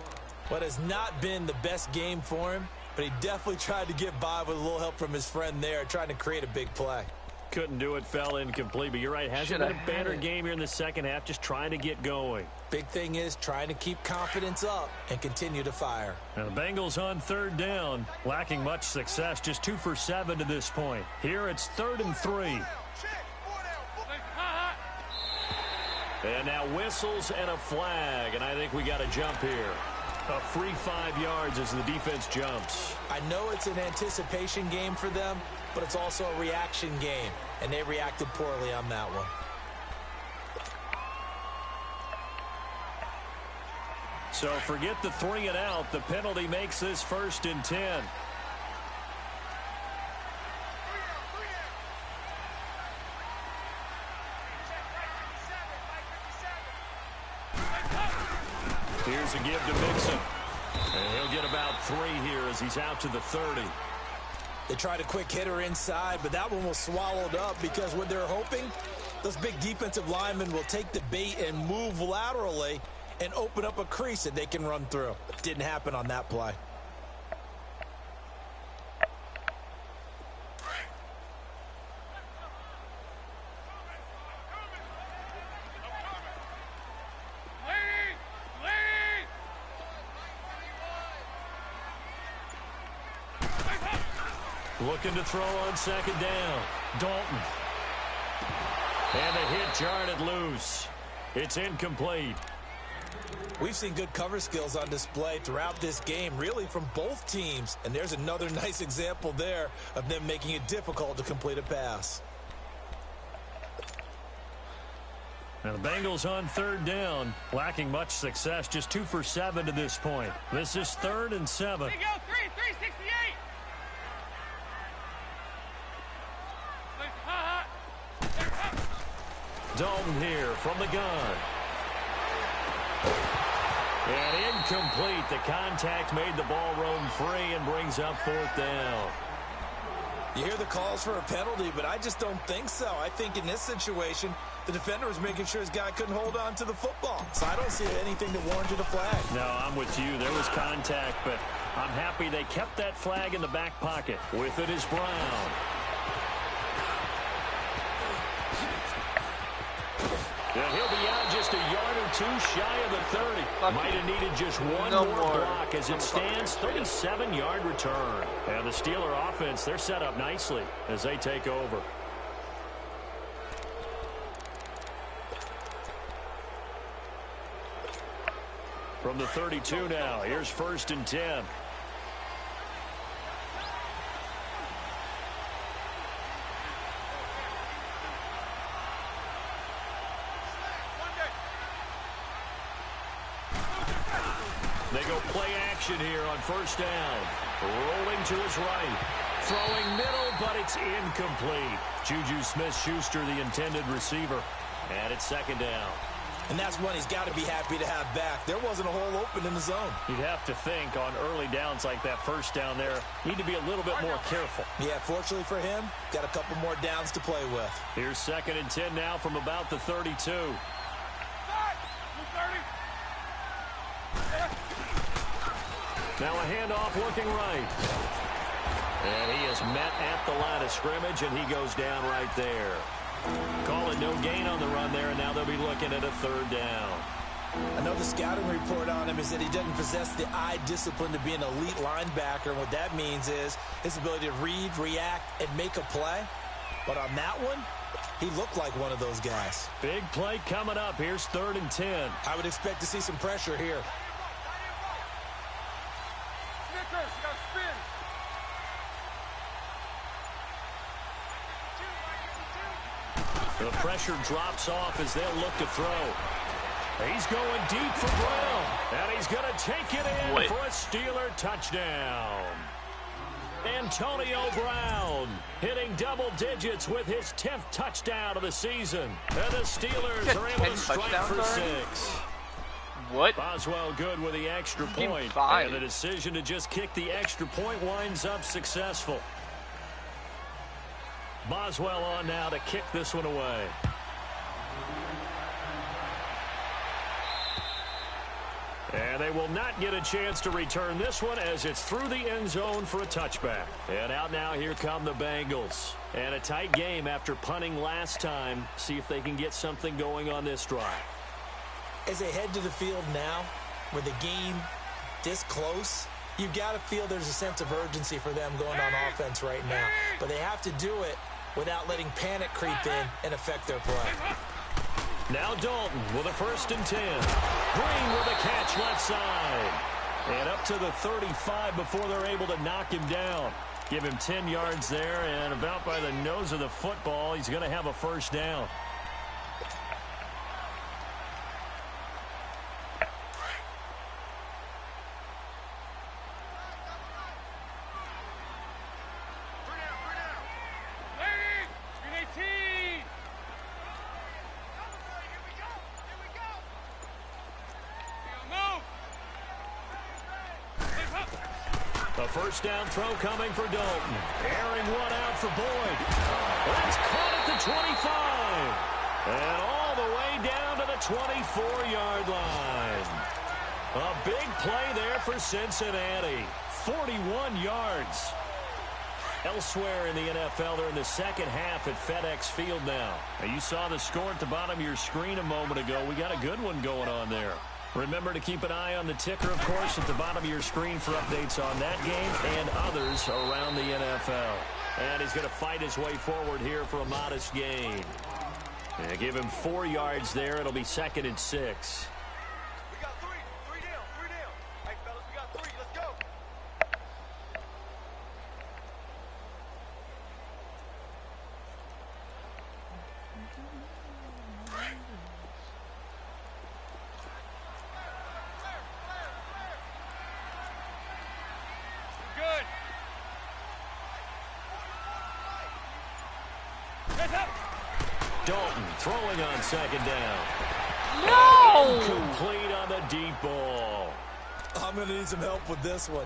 What has not been the best game for him, but he definitely tried to get by with a little help from his friend there, trying to create a big play. Couldn't do it, fell incomplete, but you're right. Hasn't been a banner game here in the second half, just trying to get going. Big thing is trying to keep confidence up and continue to fire. Now the Bengals on 3rd down, lacking much success, just 2 for 7 to this point. Here it's 3rd and 3. And now whistles and a flag, and I think we got a jump here. A free 5 yards as the defense jumps. I know it's an anticipation game for them, but it's also a reaction game, and they reacted poorly on that one. So forget the 3 and out. The penalty makes this 1st and 10. Here's a give to Mixon. And he'll get about 3 here as he's out to the 30. They tried a quick hitter inside, but that one was swallowed up because what they're hoping, those big defensive linemen will take the bait and move laterally and open up a crease that they can run through. Didn't happen on that play. Looking to throw on second down. Dalton. And the hit jarred it loose. It's incomplete. We've seen good cover skills on display throughout this game, really from both teams. And there's another nice example there of them making it difficult to complete a pass. Now the Bengals on third down, lacking much success, just 2 for 7 to this point. This is 3rd and 7. Big O, 368. Dalton here from the gun. And incomplete. The contact made the ball roam free and brings up 4th down. You hear the calls for a penalty, but I just don't think so. I think in this situation, the defender was making sure his guy couldn't hold on to the football. So I don't see anything that warranted a flag. No, I'm with you. There was contact, but I'm happy they kept that flag in the back pocket. With it is Brown. Yeah, he'll be out just a yard or 2 shy of the 30. Might have needed just one more block. As it stands, 37-yard return. And the Steeler offense, they're set up nicely as they take over. From the 32 now, here's 1st and 10. They go play action here on 1st down. Rolling to his right. Throwing middle, but it's incomplete. Juju Smith-Schuster, the intended receiver. And it's 2nd down. And that's one he's got to be happy to have back. There wasn't a hole open in the zone. You'd have to think on early downs like that 1st down there, need to be a little bit more careful. Yeah, fortunately for him, got a couple more downs to play with. Here's 2nd and 10 now from about the 32. Now a handoff working right. And he is met at the line of scrimmage, and he goes down right there. Call it no gain on the run there, and now they'll be looking at a 3rd down. Another scouting report on him is that he doesn't possess the eye discipline to be an elite linebacker. And what that means is his ability to read, react, and make a play. But on that one, he looked like one of those guys. Big play coming up. Here's 3rd and 10. I would expect to see some pressure here. The pressure drops off as they'll look to throw. He's going deep for Brown. And he's going to take it in for a Steeler touchdown. Antonio Brown hitting double digits with his 10th touchdown of the season. And the Steelers are able to strike for 6. What? Boswell good with the extra point. And the decision to just kick the extra point winds up successful. Boswell on now to kick this one away. And they will not get a chance to return this one as it's through the end zone for a touchback. And out now, here come the Bengals. And a tight game after punting last time. See if they can get something going on this drive. As they head to the field now, with the game this close, you've got to feel there's a sense of urgency for them going on offense right now. But they have to do it without letting panic creep in and affect their play. Now Dalton with a 1st and 10. Green with a catch left side. And up to the 35 before they're able to knock him down. Give him 10 yards there, and about by the nose of the football, he's going to have a 1st down. A 1st down throw coming for Dalton. Airing one out for Boyd. That's caught at the 25. And all the way down to the 24-yard line. A big play there for Cincinnati. 41 yards. Elsewhere in the NFL, they're in the 2nd half at FedEx Field now. You saw the score at the bottom of your screen a moment ago. We got a good one going on there. Remember to keep an eye on the ticker, of course, at the bottom of your screen for updates on that game and others receivers around the NFL. And he's going to fight his way forward here for a modest gain. And give him 4 yards there. It'll be 2nd and 6. We got 3. 3 down. 3 down. Hey, fellas, we got 3. Let's go. Good. Heads up. Dalton throwing on 2nd down. No! Incomplete on the deep ball. I'm going to need some help with this one.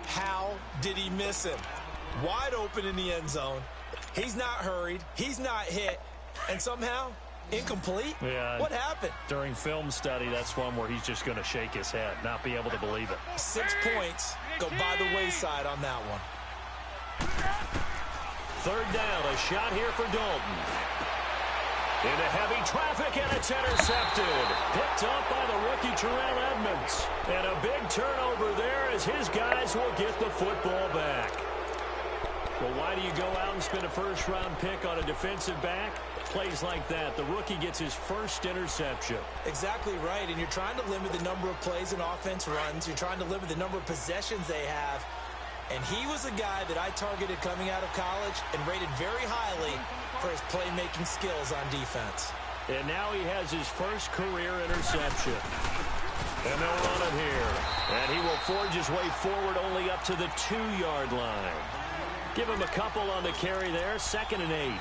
How did he miss him? Wide open in the end zone. He's not hurried. He's not hit. And somehow, incomplete? Yeah. What happened? During film study, that's one where he's just going to shake his head, not be able to believe it. 6 points go by the wayside on that one. 3rd down, a shot here for Dalton. Into heavy traffic, and it's intercepted. Picked up by the rookie Terrell Edmonds. And a big turnover there as his guys will get the football back. Well, why do you go out and spend a first-round pick on a defensive back? Plays like that, the rookie gets his first interception. Exactly right, and you're trying to limit the number of plays and offense runs. You're trying to limit the number of possessions they have. And he was a guy that I targeted coming out of college and rated very highly for his playmaking skills on defense. And now he has his first career interception. And they'll run it here. And he will forge his way forward only up to the 2-yard line. Give him a couple on the carry there, 2nd and 8.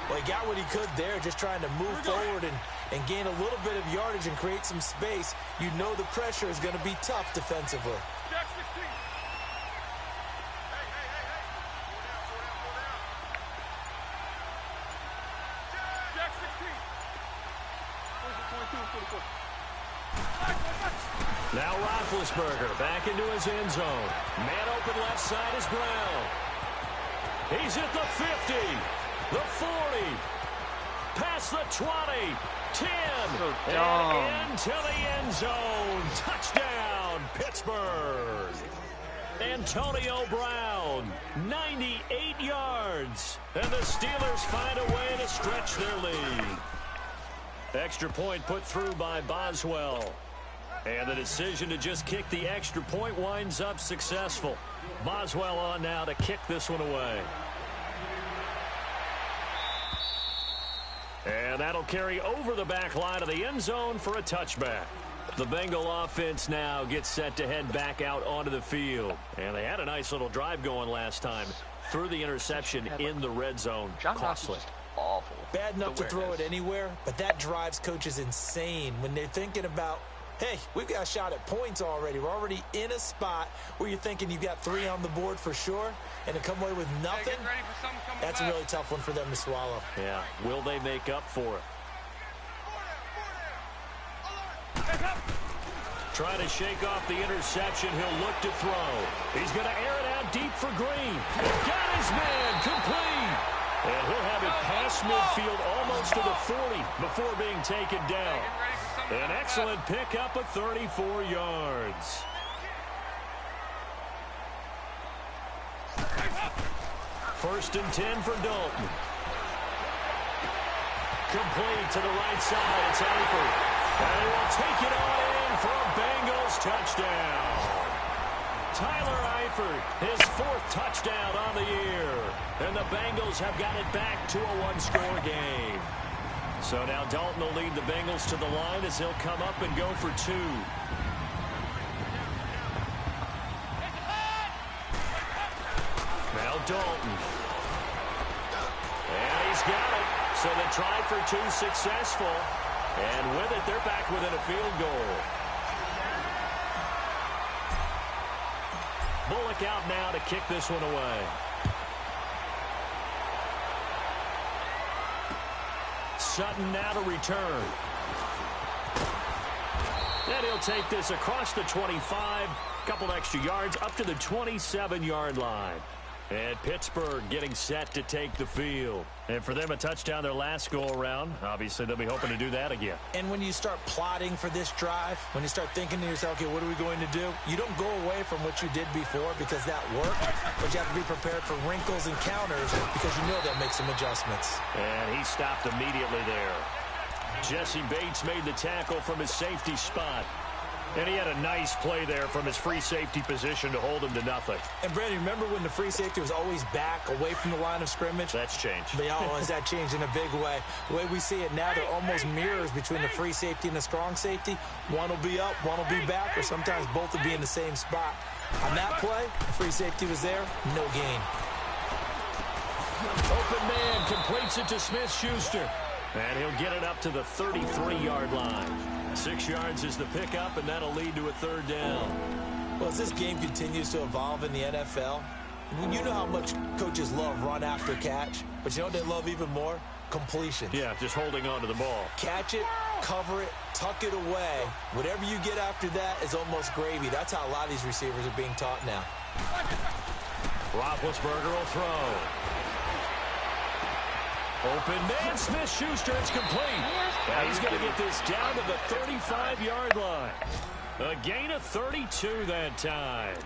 Well, he got what he could there, just trying to move forward and gain a little bit of yardage and create some space. You know the pressure is going to be tough defensively. Jack 16. Hey. Jack 16. 22, 44. Now Roethlisberger back into his end zone. Man open left side is Brown. He's at the 50, the 40, past the 20, 10, and into the end zone. Touchdown, Pittsburgh. Antonio Brown, 98 yards. And the Steelers find a way to stretch their lead. Extra point put through by Boswell. And the decision to just kick the extra point winds up successful. Boswell on now to kick this one away. And that'll carry over the back line of the end zone for a touchback. The Bengal offense now gets set to head back out onto the field. And they had a nice little drive going last time. Threw the interception in the red zone. Costly. Awful. Bad enough to throw it anywhere, but that drives coaches insane when they're thinking about, hey, we've got a shot at points already. We're already in a spot where you're thinking you've got 3 on the board for sure, and to come away with nothing, that's a really tough one for them to swallow. Yeah, will they make up for it? Trying to shake off the interception. He'll look to throw. He's going to air it out deep for Green. Got his man complete. And he'll have it past midfield almost to the 40 before being taken down. An excellent pickup of 34 yards. First and 10 for Dalton. Complete to the right side. It's Eifert. And he will take it on in for a Bengals touchdown. Tyler Eifert, his 4th touchdown on the year. And the Bengals have got it back to a 1-score game. So now Dalton will lead the Bengals to the line as he'll come up and go for 2. Now Dalton. And he's got it. So the try for 2 successful. And with it, they're back within a field goal. Bullock out now to kick this one away. Sutton now to return. And he'll take this across the 25. Couple extra yards up to the 27-yard line. And Pittsburgh getting set to take the field. And for them, a touchdown their last go-around. Obviously, they'll be hoping to do that again. And when you start plotting for this drive, when you start thinking to yourself, okay, what are we going to do? You don't go away from what you did before because that worked, but you have to be prepared for wrinkles and counters because you know they'll make some adjustments. And he stopped immediately there. Jesse Bates made the tackle from his safety spot. And he had a nice play there from his free safety position to hold him to nothing. And, Brandon, remember when the free safety was always back, away from the line of scrimmage? That's changed. They always that changed in a big way. The way we see it now, they're almost mirrors between the free safety and the strong safety. One will be up, one will be back, or sometimes both will be in the same spot. On that play, the free safety was there, no gain. Open man completes it to Smith-Schuster. And he'll get it up to the 33-yard line. 6 yards is the pickup, and that'll lead to a third down. Well, as this game continues to evolve in the NFL, you know how much coaches love run after catch, but you know what they love even more? Completion. Yeah, just holding on to the ball. Catch it, cover it, tuck it away. Whatever you get after that is almost gravy. That's how a lot of these receivers are being taught now. Roethlisberger will throw. Open man, Smith-Schuster, it's complete. Now he's going to get this down to the 35-yard line. A gain of 32 that time.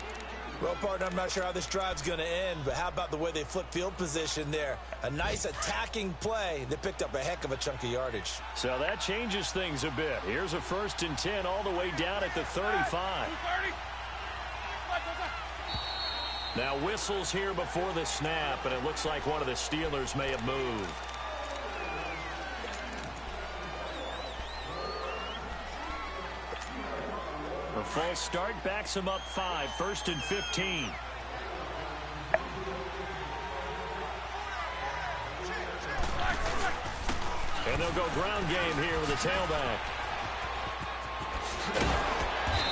Well, partner, I'm not sure how this drive's going to end, but how about the way they flip field position there? A nice attacking play that picked up a heck of a chunk of yardage. So that changes things a bit. Here's a 1st and 10 all the way down at the 35. Now whistles here before the snap, and it looks like one of the Steelers may have moved. A false start backs him up 5, 1st and 15. And they'll go ground game here with the tailback.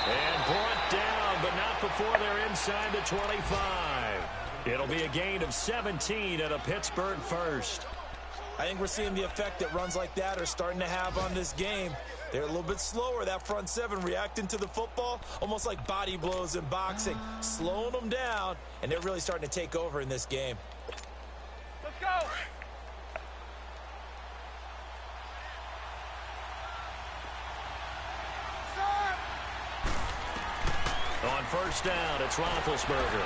And brought down, but not before they're inside the 25. It'll be a gain of 17 at a Pittsburgh first. I think we're seeing the effect that runs like that are starting to have on this game. They're a little bit slower, that front seven, reacting to the football, almost like body blows in boxing, slowing them down, and they're really starting to take over in this game. Let's go! On 1st down, it's Roethlisberger.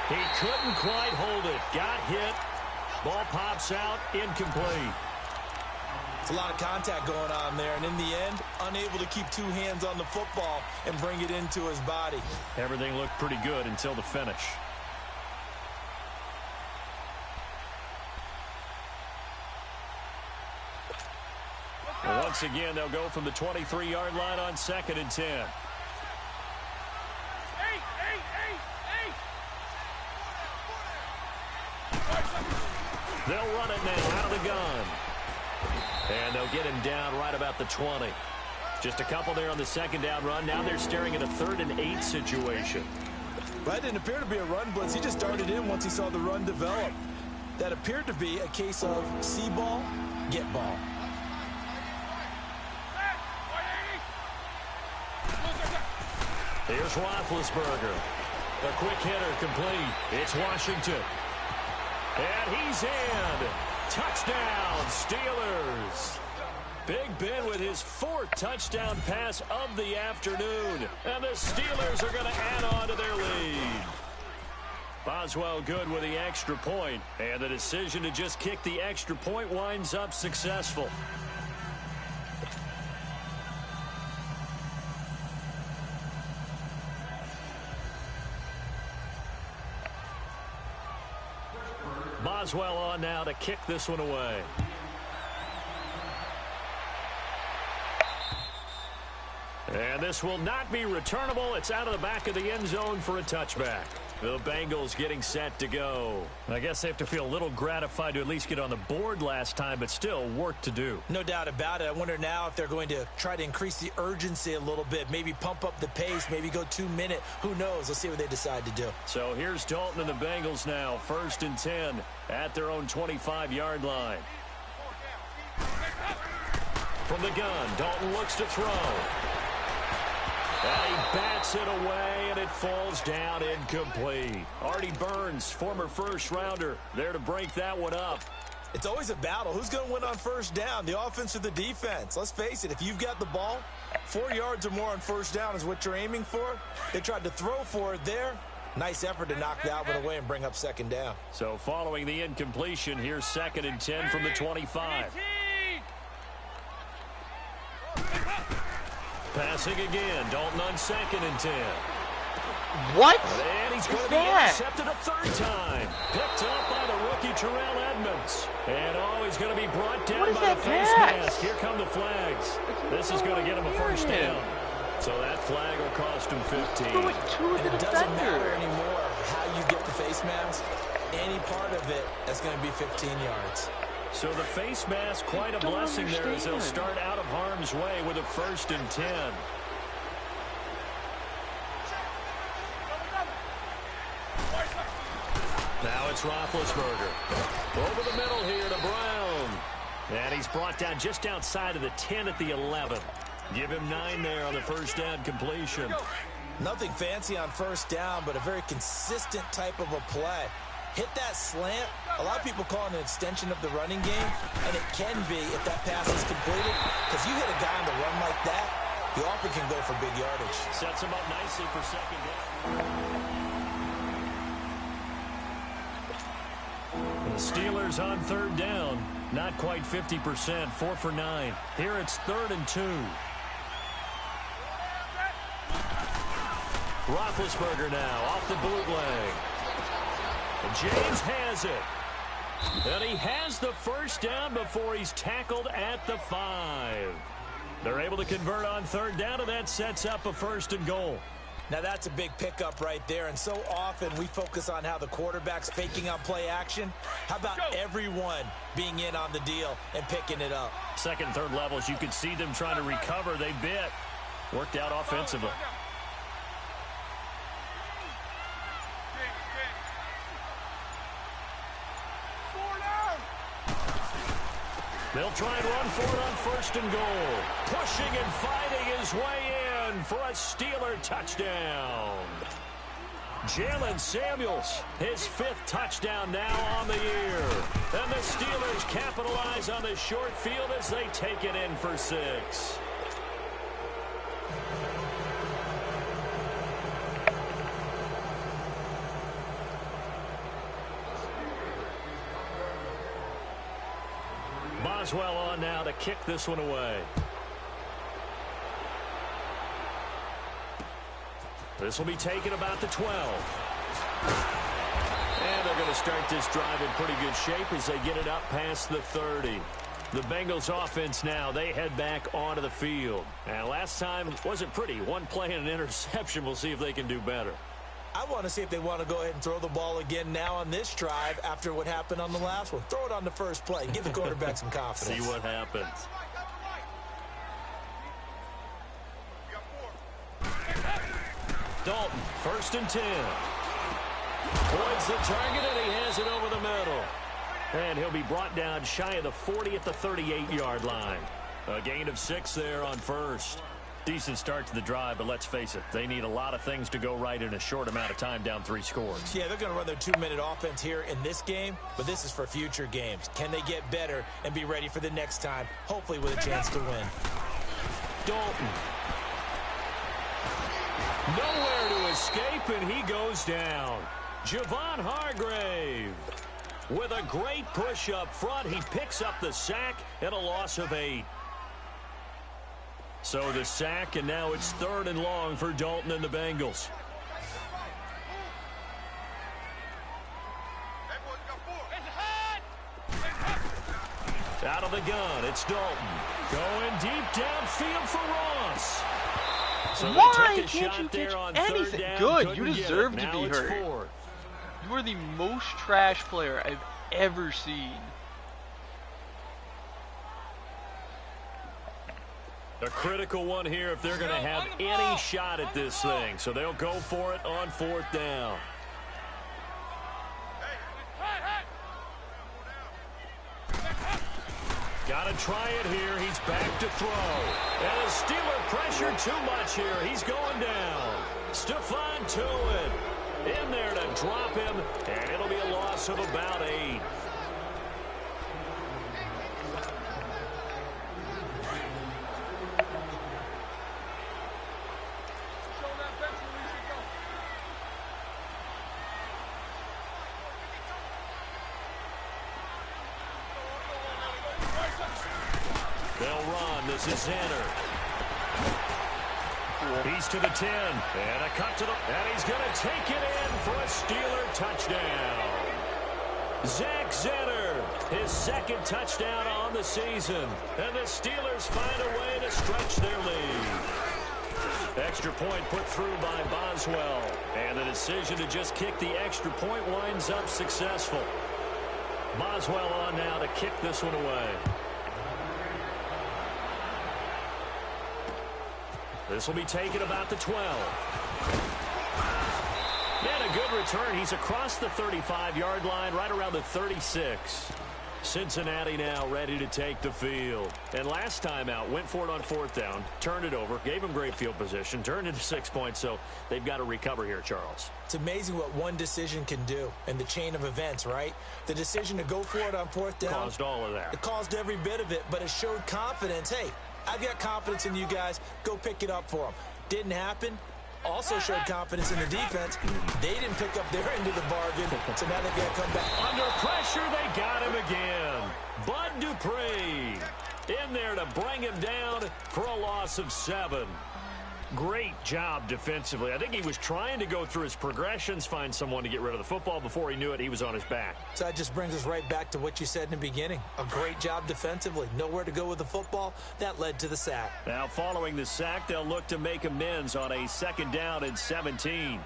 He couldn't quite hold it. Got hit. Ball pops out. Incomplete. It's a lot of contact going on there, and in the end, unable to keep 2 hands on the football and bring it into his body. Everything looked pretty good until the finish. And once again, they'll go from the 23-yard line on 2nd and 10. They'll run it now out of the gun. And they'll get him down right about the 20. Just a couple there on the 2nd down run. Now they're staring at a 3rd and 8 situation. That didn't appear to be a run blitz. He just darted in once he saw the run develop. That appeared to be a case of see ball, get ball. Here's Roethlisberger. A quick hitter complete. It's Washington. And he's in. Touchdown, Steelers. Big Ben with his 4th touchdown pass of the afternoon. And the Steelers are going to add on to their lead. Boswell good with the extra point. And the decision to just kick the extra point winds up successful. Boswell on now to kick this one away. And this will not be returnable. It's out of the back of the end zone for a touchback. The Bengals getting set to go. I guess they have to feel a little gratified to at least get on the board last time, but still work to do. No doubt about it. I wonder now if they're going to try to increase the urgency a little bit, maybe pump up the pace, maybe go 2-minute. Who knows? Let's see what they decide to do. So here's Dalton and the Bengals now, 1st and 10 at their own 25-yard line. From the gun, Dalton looks to throw. And he bats it away, and it falls down incomplete. Artie Burns, former first-rounder, there to break that one up. It's always a battle. Who's going to win on first down, the offense or the defense? Let's face it, if you've got the ball, 4 yards or more on first down is what you're aiming for. They tried to throw for it there. Nice effort to knock that one away and bring up second down. So following the incompletion, here's 2nd and 10 from the 25. Passing again, Dalton on 2nd and 10. What? And he's going to be intercepted a third time. Picked up by the rookie Terrell Edmonds. And he's going to be brought down by the face mask. Here come the flags. This is going to get him a first down. So that flag will cost him 15. And it doesn't matter anymore how you get the face mask. Any part of it, that's going to be 15 yards. So the face mask, quite a blessing there as they'll start out of harm's way with a 1st and 10. Now it's Roethlisberger. Over the middle here to Brown. And he's brought down just outside of the 10 at the 11. Give him 9 there on the first down completion. Nothing fancy on first down, but a very consistent type of a play. Hit that slant. A lot of people call it an extension of the running game, and it can be if that pass is completed, because you hit a guy on the run like that, you often can go for big yardage. Sets him up nicely for second down. The Steelers on third down. Not quite 50%, 4 for 9. Here it's 3rd and 2. Roethlisberger now off the bootleg. And James has it. And he has the first down before he's tackled at the 5. They're able to convert on third down, and that sets up a 1st and goal. Now that's a big pickup right there, and so often we focus on how the quarterback's faking on play action. How about everyone being in on the deal and picking it up? Second and third levels, you could see them trying to recover. They bit. Worked out offensively. They'll try and run for it on 1st and goal. Pushing and fighting his way in for a Steeler touchdown. Jalen Samuels, his 5th touchdown now on the year. And the Steelers capitalize on the short field as they take it in for 6. Boswell on now to kick this one away. This will be taken about the 12. And they're going to start this drive in pretty good shape as they get it up past the 30. The Bengals offense now, they head back onto the field. And last time wasn't pretty. One play and an interception. We'll see if they can do better. I want to see if they want to go ahead and throw the ball again now on this drive after what happened on the last one. Throw it on the first play. Give the quarterback some confidence. See what happens. Dalton, 1st and 10. Points the target, and he has it over the middle. And he'll be brought down shy of the 40 at the 38-yard line. A gain of 6 there on 1st. Decent start to the drive, but let's face it, they need a lot of things to go right in a short amount of time down 3 scores. Yeah, they're going to run their 2-minute offense here in this game, but this is for future games. Can they get better and be ready for the next time, hopefully with a chance to win? Dalton. Nowhere to escape, and he goes down. Javon Hargrave with a great push up front. He picks up the sack and a loss of 8. So the sack, and now it's 3rd and long for Dalton and the Bengals. Out of the gun, it's Dalton. Going deep downfield for Ross. So why can't you catch anything good? You deserve to be hurt. 4th. You are the most trash player I've ever seen. A critical one here if they're going to have any shot at this thing. So they'll go for it on 4th down. Got to try it here. He's back to throw. And the Steeler pressure too much here. He's going down. Stephon Tuitt in there to drop him, and it'll be a loss of about 8. They'll run. This is Zenner. He's to the 10. And a cut to the... And he's going to take it in for a Steeler touchdown. Zach Zenner, his second touchdown on the season. And the Steelers find a way to stretch their lead. Extra point put through by Boswell. And the decision to just kick the extra point winds up successful. Boswell on now to kick this one away. This will be taken about the 12. And a good return. He's across the 35-yard line, right around the 36. Cincinnati now ready to take the field. And last time out, went for it on 4th down, turned it over, gave him great field position, turned into 6 points, so they've got to recover here, Charles. It's amazing what one decision can do in the chain of events, right? The decision to go for it on 4th down. Caused all of that. It caused every bit of it, but it showed confidence. Hey, I've got confidence in you guys. Go pick it up for them. Didn't happen. Also showed confidence in the defense. They didn't pick up their end of the bargain, so now they've got to come back. Under pressure, they got him again. Bud Dupree in there to bring him down for a loss of 7. Great job defensively. I think he was trying to go through his progressions, find someone to get rid of the football. Before he knew it, he was on his back. So that just brings us right back to what you said in the beginning. A great job defensively. Nowhere to go with the football. That led to the sack. Now, following the sack, they'll look to make amends on a 2nd down and 17.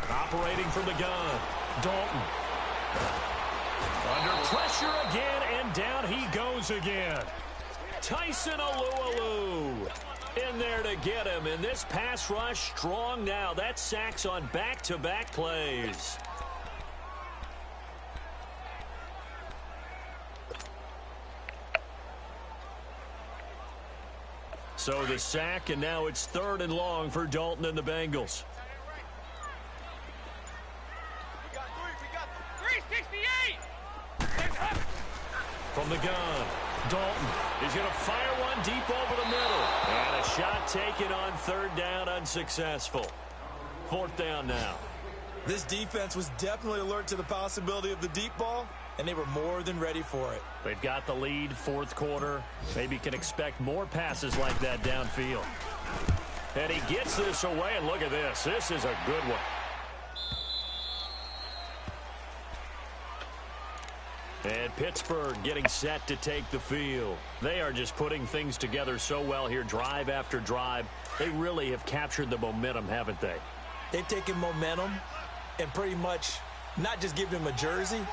Operating from the gun, Dalton. Under pressure again, and down he goes again. Tyson Alualu in there to get him. And this pass rush strong now. That sacks on back-to-back plays. So the sack, and now it's 3rd and long for Dalton and the Bengals. We got 368! From the gun, Dalton is going to fire one deep over the middle. And a shot taken on 3rd down, unsuccessful. 4th down now. This defense was definitely alert to the possibility of the deep ball, and they were more than ready for it. They've got the lead, 4th quarter. Maybe can expect more passes like that downfield. And he gets this away, and look at this. This is a good one. And Pittsburgh getting set to take the field. They are just putting things together so well here, drive after drive. They really have captured the momentum, haven't they? They've taken momentum and pretty much not just given him a jersey,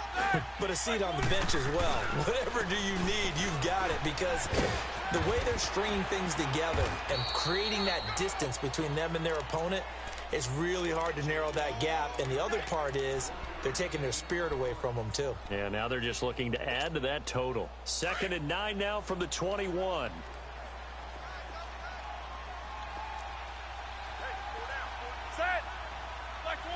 but a seat on the bench as well. Whatever do you need, you've got it, because the way they're stringing things together and creating that distance between them and their opponent, it's really hard to narrow that gap. And the other part is they're taking their spirit away from them, too. Yeah, now they're just looking to add to that total. 2nd and 9 now from the 21. Set! Black 20!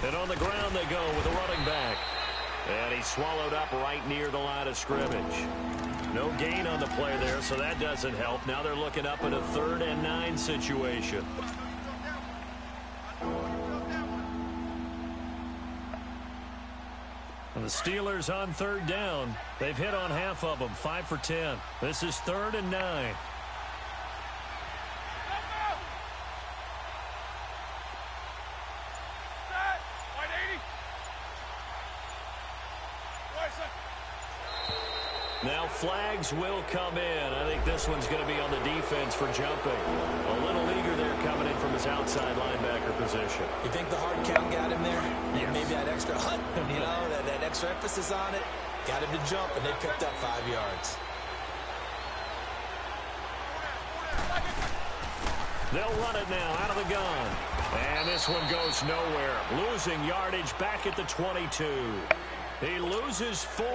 And on the ground they go with a running back. And he's swallowed up right near the line of scrimmage. No gain on the play there, so that doesn't help. Now they're looking up in a 3rd and 9 situation. And the Steelers on 3rd down. They've hit on half of them, 5 for 10. This is 3rd and 9. Now flags will come in. I think this one's going to be on the defense for jumping. A little eager there coming in from his outside linebacker position. You think the hard count got him there? Yes. Maybe that extra hut, you know, that extra emphasis on it. Got him to jump, and they picked up 5 yards. They'll run it now out of the gun. And this one goes nowhere. Losing yardage back at the 22. He loses 4,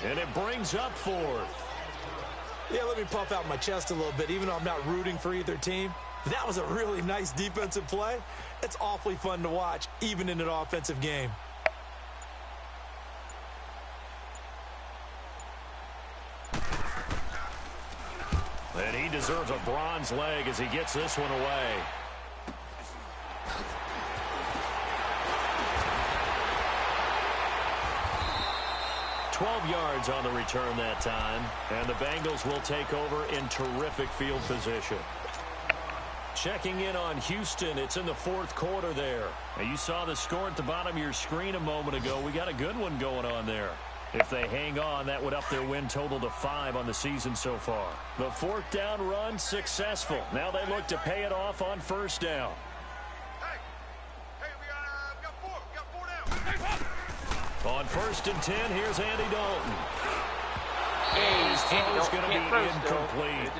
and it brings up 4th. Yeah, let me puff out my chest a little bit, even though I'm not rooting for either team. That was a really nice defensive play. It's awfully fun to watch, even in an offensive game. And he deserves a bronze leg as he gets this one away. $12 yards on the return that time, and the Bengals will take over in terrific field position. Checking in on Houston, it's in the 4th quarter there. Now, you saw the score at the bottom of your screen a moment ago. We got a good one going on there. If they hang on, that would up their win total to 5 on the season so far. The 4th down run successful. Now they look to pay it off on 1st down. Hey, we got 4 down. On 1st and 10, here's Andy Dalton. His Andy throw's going to be Dalton incomplete.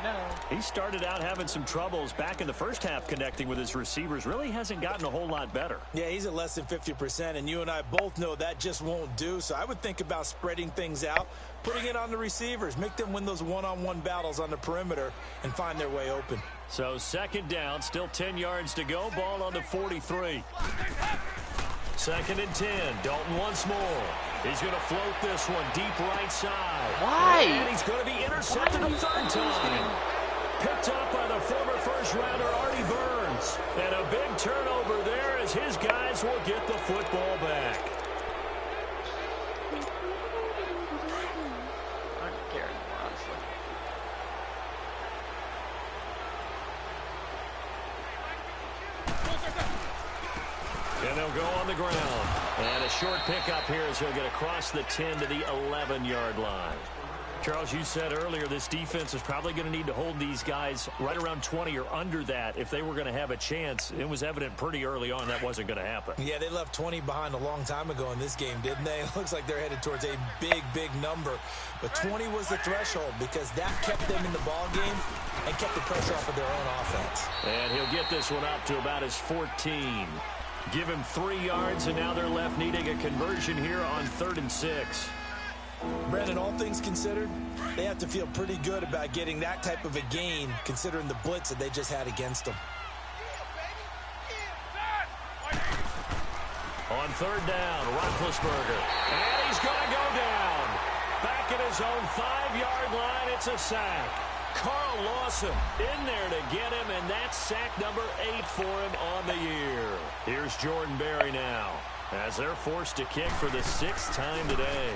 He started out having some troubles back in the first half connecting with his receivers. Really hasn't gotten a whole lot better. Yeah, he's at less than 50%, and you and I both know that just won't do. So I would think about spreading things out, putting it on the receivers, make them win those one-on-one battles on the perimeter and find their way open. So 2nd down, still 10 yards to go. Ball on the 43. 2nd and 10. Dalton once more. He's going to float this one deep right side. Why? And he's going to be intercepted a 3rd time. Picked up by the former first-rounder Artie Burns. And a big turnover there as his guys will get the football back. I don't care anymore, honestly. And they'll go on the ground. And a short pickup here as he'll get across the 10 to the 11-yard line. Charles, you said earlier this defense is probably going to need to hold these guys right around 20 or under that if they were going to have a chance. It was evident pretty early on that wasn't going to happen. Yeah, they left 20 behind a long time ago in this game, didn't they? It looks like they're headed towards a big, big number. But 20 was the threshold because that kept them in the ball game and kept the pressure off of their own offense. And he'll get this one up to about his 14. Give him 3 yards, and now they're left needing a conversion here on 3rd and 6. Brandon, all things considered, they have to feel pretty good about getting that type of a gain considering the blitz that they just had against them. On 3rd down, Roethlisberger. And he's going to go down. Back at his own 5-yard line, it's a sack. Carl Lawson in there to get him, and that's sack number 8 for him on the year. Here's Jordan Berry now as they're forced to kick for the 6th time today.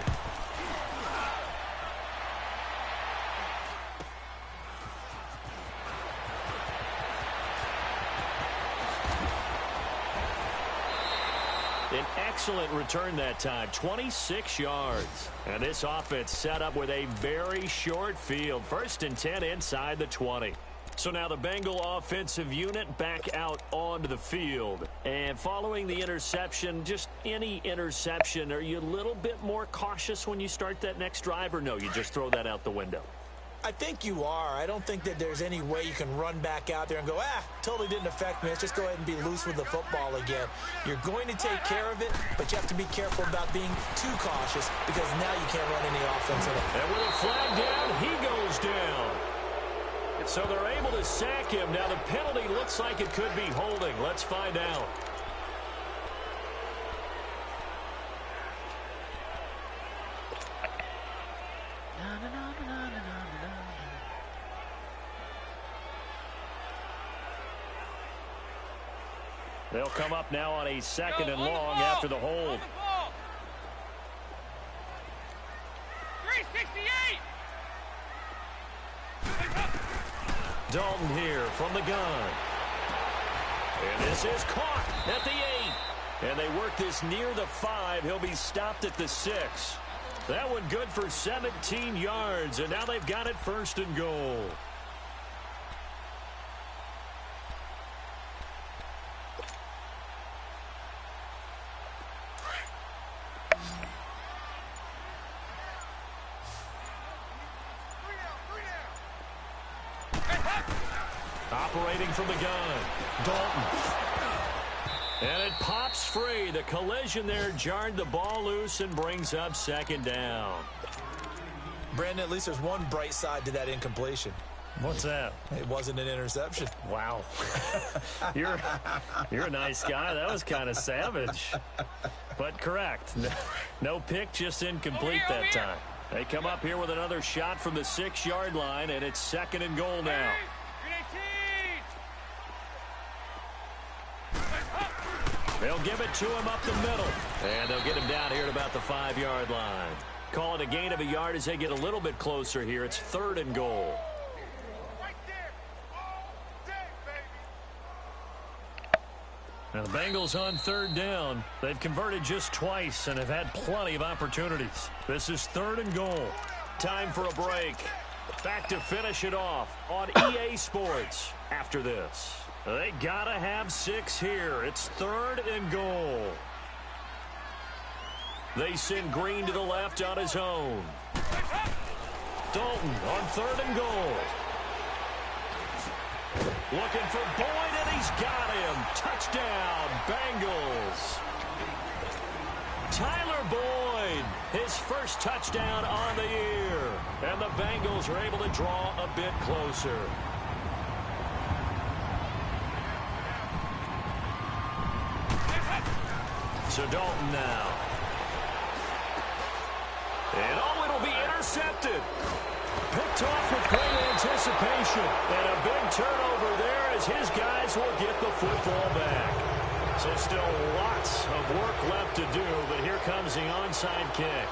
An excellent return that time, 26 yards. And this offense set up with a very short field. 1st and 10 inside the 20. So now the Bengal offensive unit back out onto the field. And following the interception, just any interception, are you a little bit more cautious when you start that next drive, or no, you just throw that out the window? I think you are. I don't think that there's any way you can run back out there and go, totally didn't affect me. Let's just go ahead and be loose with the football again. You're going to take care of it, but you have to be careful about being too cautious because now you can't run any offense at all. And with a flag down, he goes down. So they're able to sack him. Now the penalty looks like it could be holding. Let's find out. They'll come up now on a 2nd and long after the hold. 368. Dalton here from the gun. And this is caught at the 8. And they work this near the 5. He'll be stopped at the 6. That one good for 17 yards. And now they've got it 1st and goal. Operating from the gun, Dalton. And it pops free. The collision there jarred the ball loose and brings up second down. Brandon, at least there's one bright side to that incompletion. What's that? It wasn't an interception. Wow. You're a nice guy. That was kind of savage. But correct. No pick, just incomplete that time. They come up here with another shot from the 6-yard line, and it's second and goal now. They'll give it to him up the middle. And they'll get him down here at about the 5-yard line. Call it a gain of a yard as they get a little bit closer here. It's third and goal. Now the Bengals on third down. They've converted just twice and have had plenty of opportunities. This is third and goal. Time for a break. Back to finish it off on EA Sports after this. They gotta have 6 here. It's third and goal. They send Green to the left on his own. Dalton on third and goal. Looking for Boyd, and he's got him. Touchdown, Bengals. Tyler Boyd, his first touchdown on the year. And the Bengals are able to draw a bit closer. So Dalton now. And it'll be intercepted. Picked off with great anticipation. And a big turnover there as his guys will get the football back. So still lots of work left to do, but here comes the onside kick.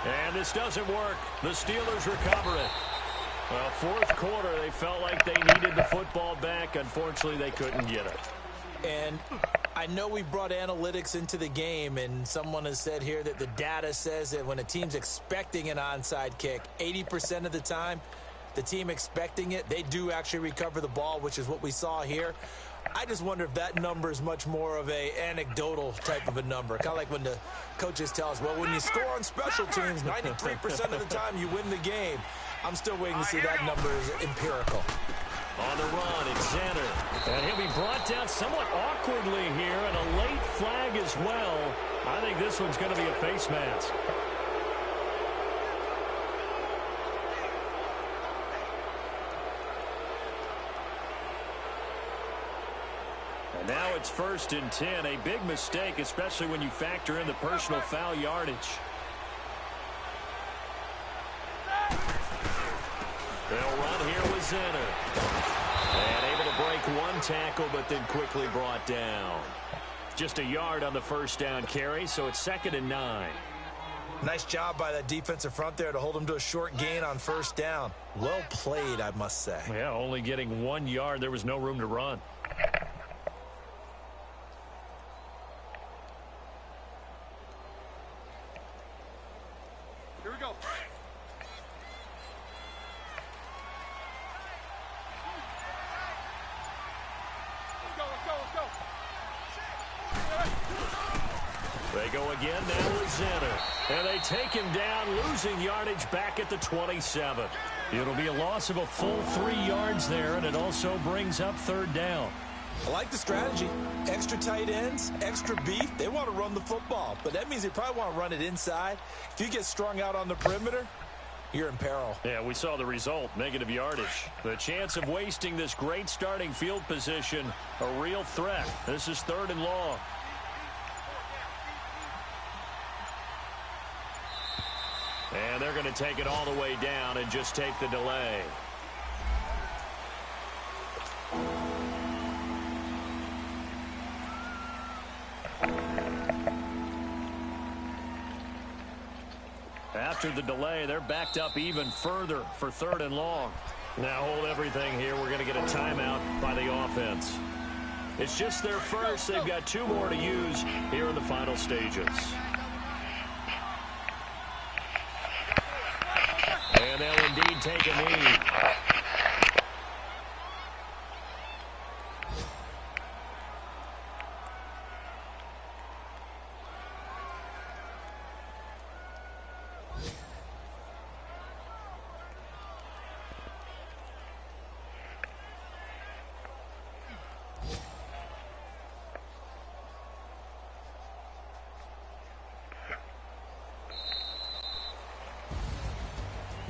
And this doesn't work. The Steelers recover it. Well, fourth quarter, they felt like they needed the football back. Unfortunately, they couldn't get it. And I know we brought analytics into the game, and someone has said here that the data says that when a team's expecting an onside kick, 80% of the time, the team expecting it, they do actually recover the ball, which is what we saw here. I just wonder if that number is much more of a anecdotal type of a number. Kind of like when the coaches tell us, well, when you score on special teams, 93% of the time you win the game. I'm still waiting to see that number is empirical. On the run, it's Center. And he'll be brought down somewhat awkwardly here, and a late flag as well. I think this one's going to be a face mask. And now it's 1st and 10. A big mistake, especially when you factor in the personal foul yardage. They'll run here with Zenner. And able to break one tackle, but then quickly brought down. Just a yard on the first down carry, so it's 2nd and 9. Nice job by that defensive front there to hold him to a short gain on first down. Well played, I must say. Yeah, only getting 1 yard. There was no room to run. Here we go. They go again now with Zenner. And they take him down, losing yardage back at the 27. It'll be a loss of a full 3 yards there, and it also brings up 3rd down. I like the strategy. Extra tight ends, extra beef. They want to run the football, but that means they probably want to run it inside. If you get strung out on the perimeter, you're in peril. Yeah, we saw the result, negative yardage. The chance of wasting this great starting field position, a real threat. This is 3rd and long. And they're going to take it all the way down and just take the delay. After the delay, they're backed up even further for 3rd and long. Now hold everything here. We're going to get a timeout by the offense. It's just their first. They've got 2 more to use here in the final stages. And they'll indeed take a knee.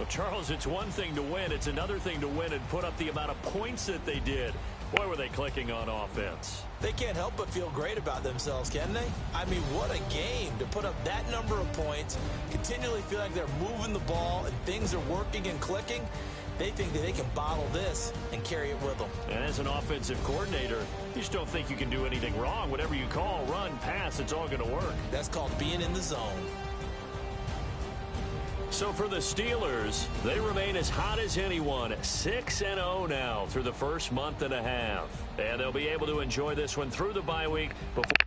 Well, Charles, it's one thing to win. It's another thing to win and put up the amount of points that they did. Boy, were they clicking on offense. They can't help but feel great about themselves, can they? I mean, what a game to put up that number of points, continually feel like they're moving the ball and things are working and clicking. They think that they can bottle this and carry it with them. And as an offensive coordinator, you just don't think you can do anything wrong. Whatever you call, run, pass, it's all going to work. That's called being in the zone. So for the Steelers, they remain as hot as anyone, 6-0 now through the first month and a half. And they'll be able to enjoy this one through the bye week before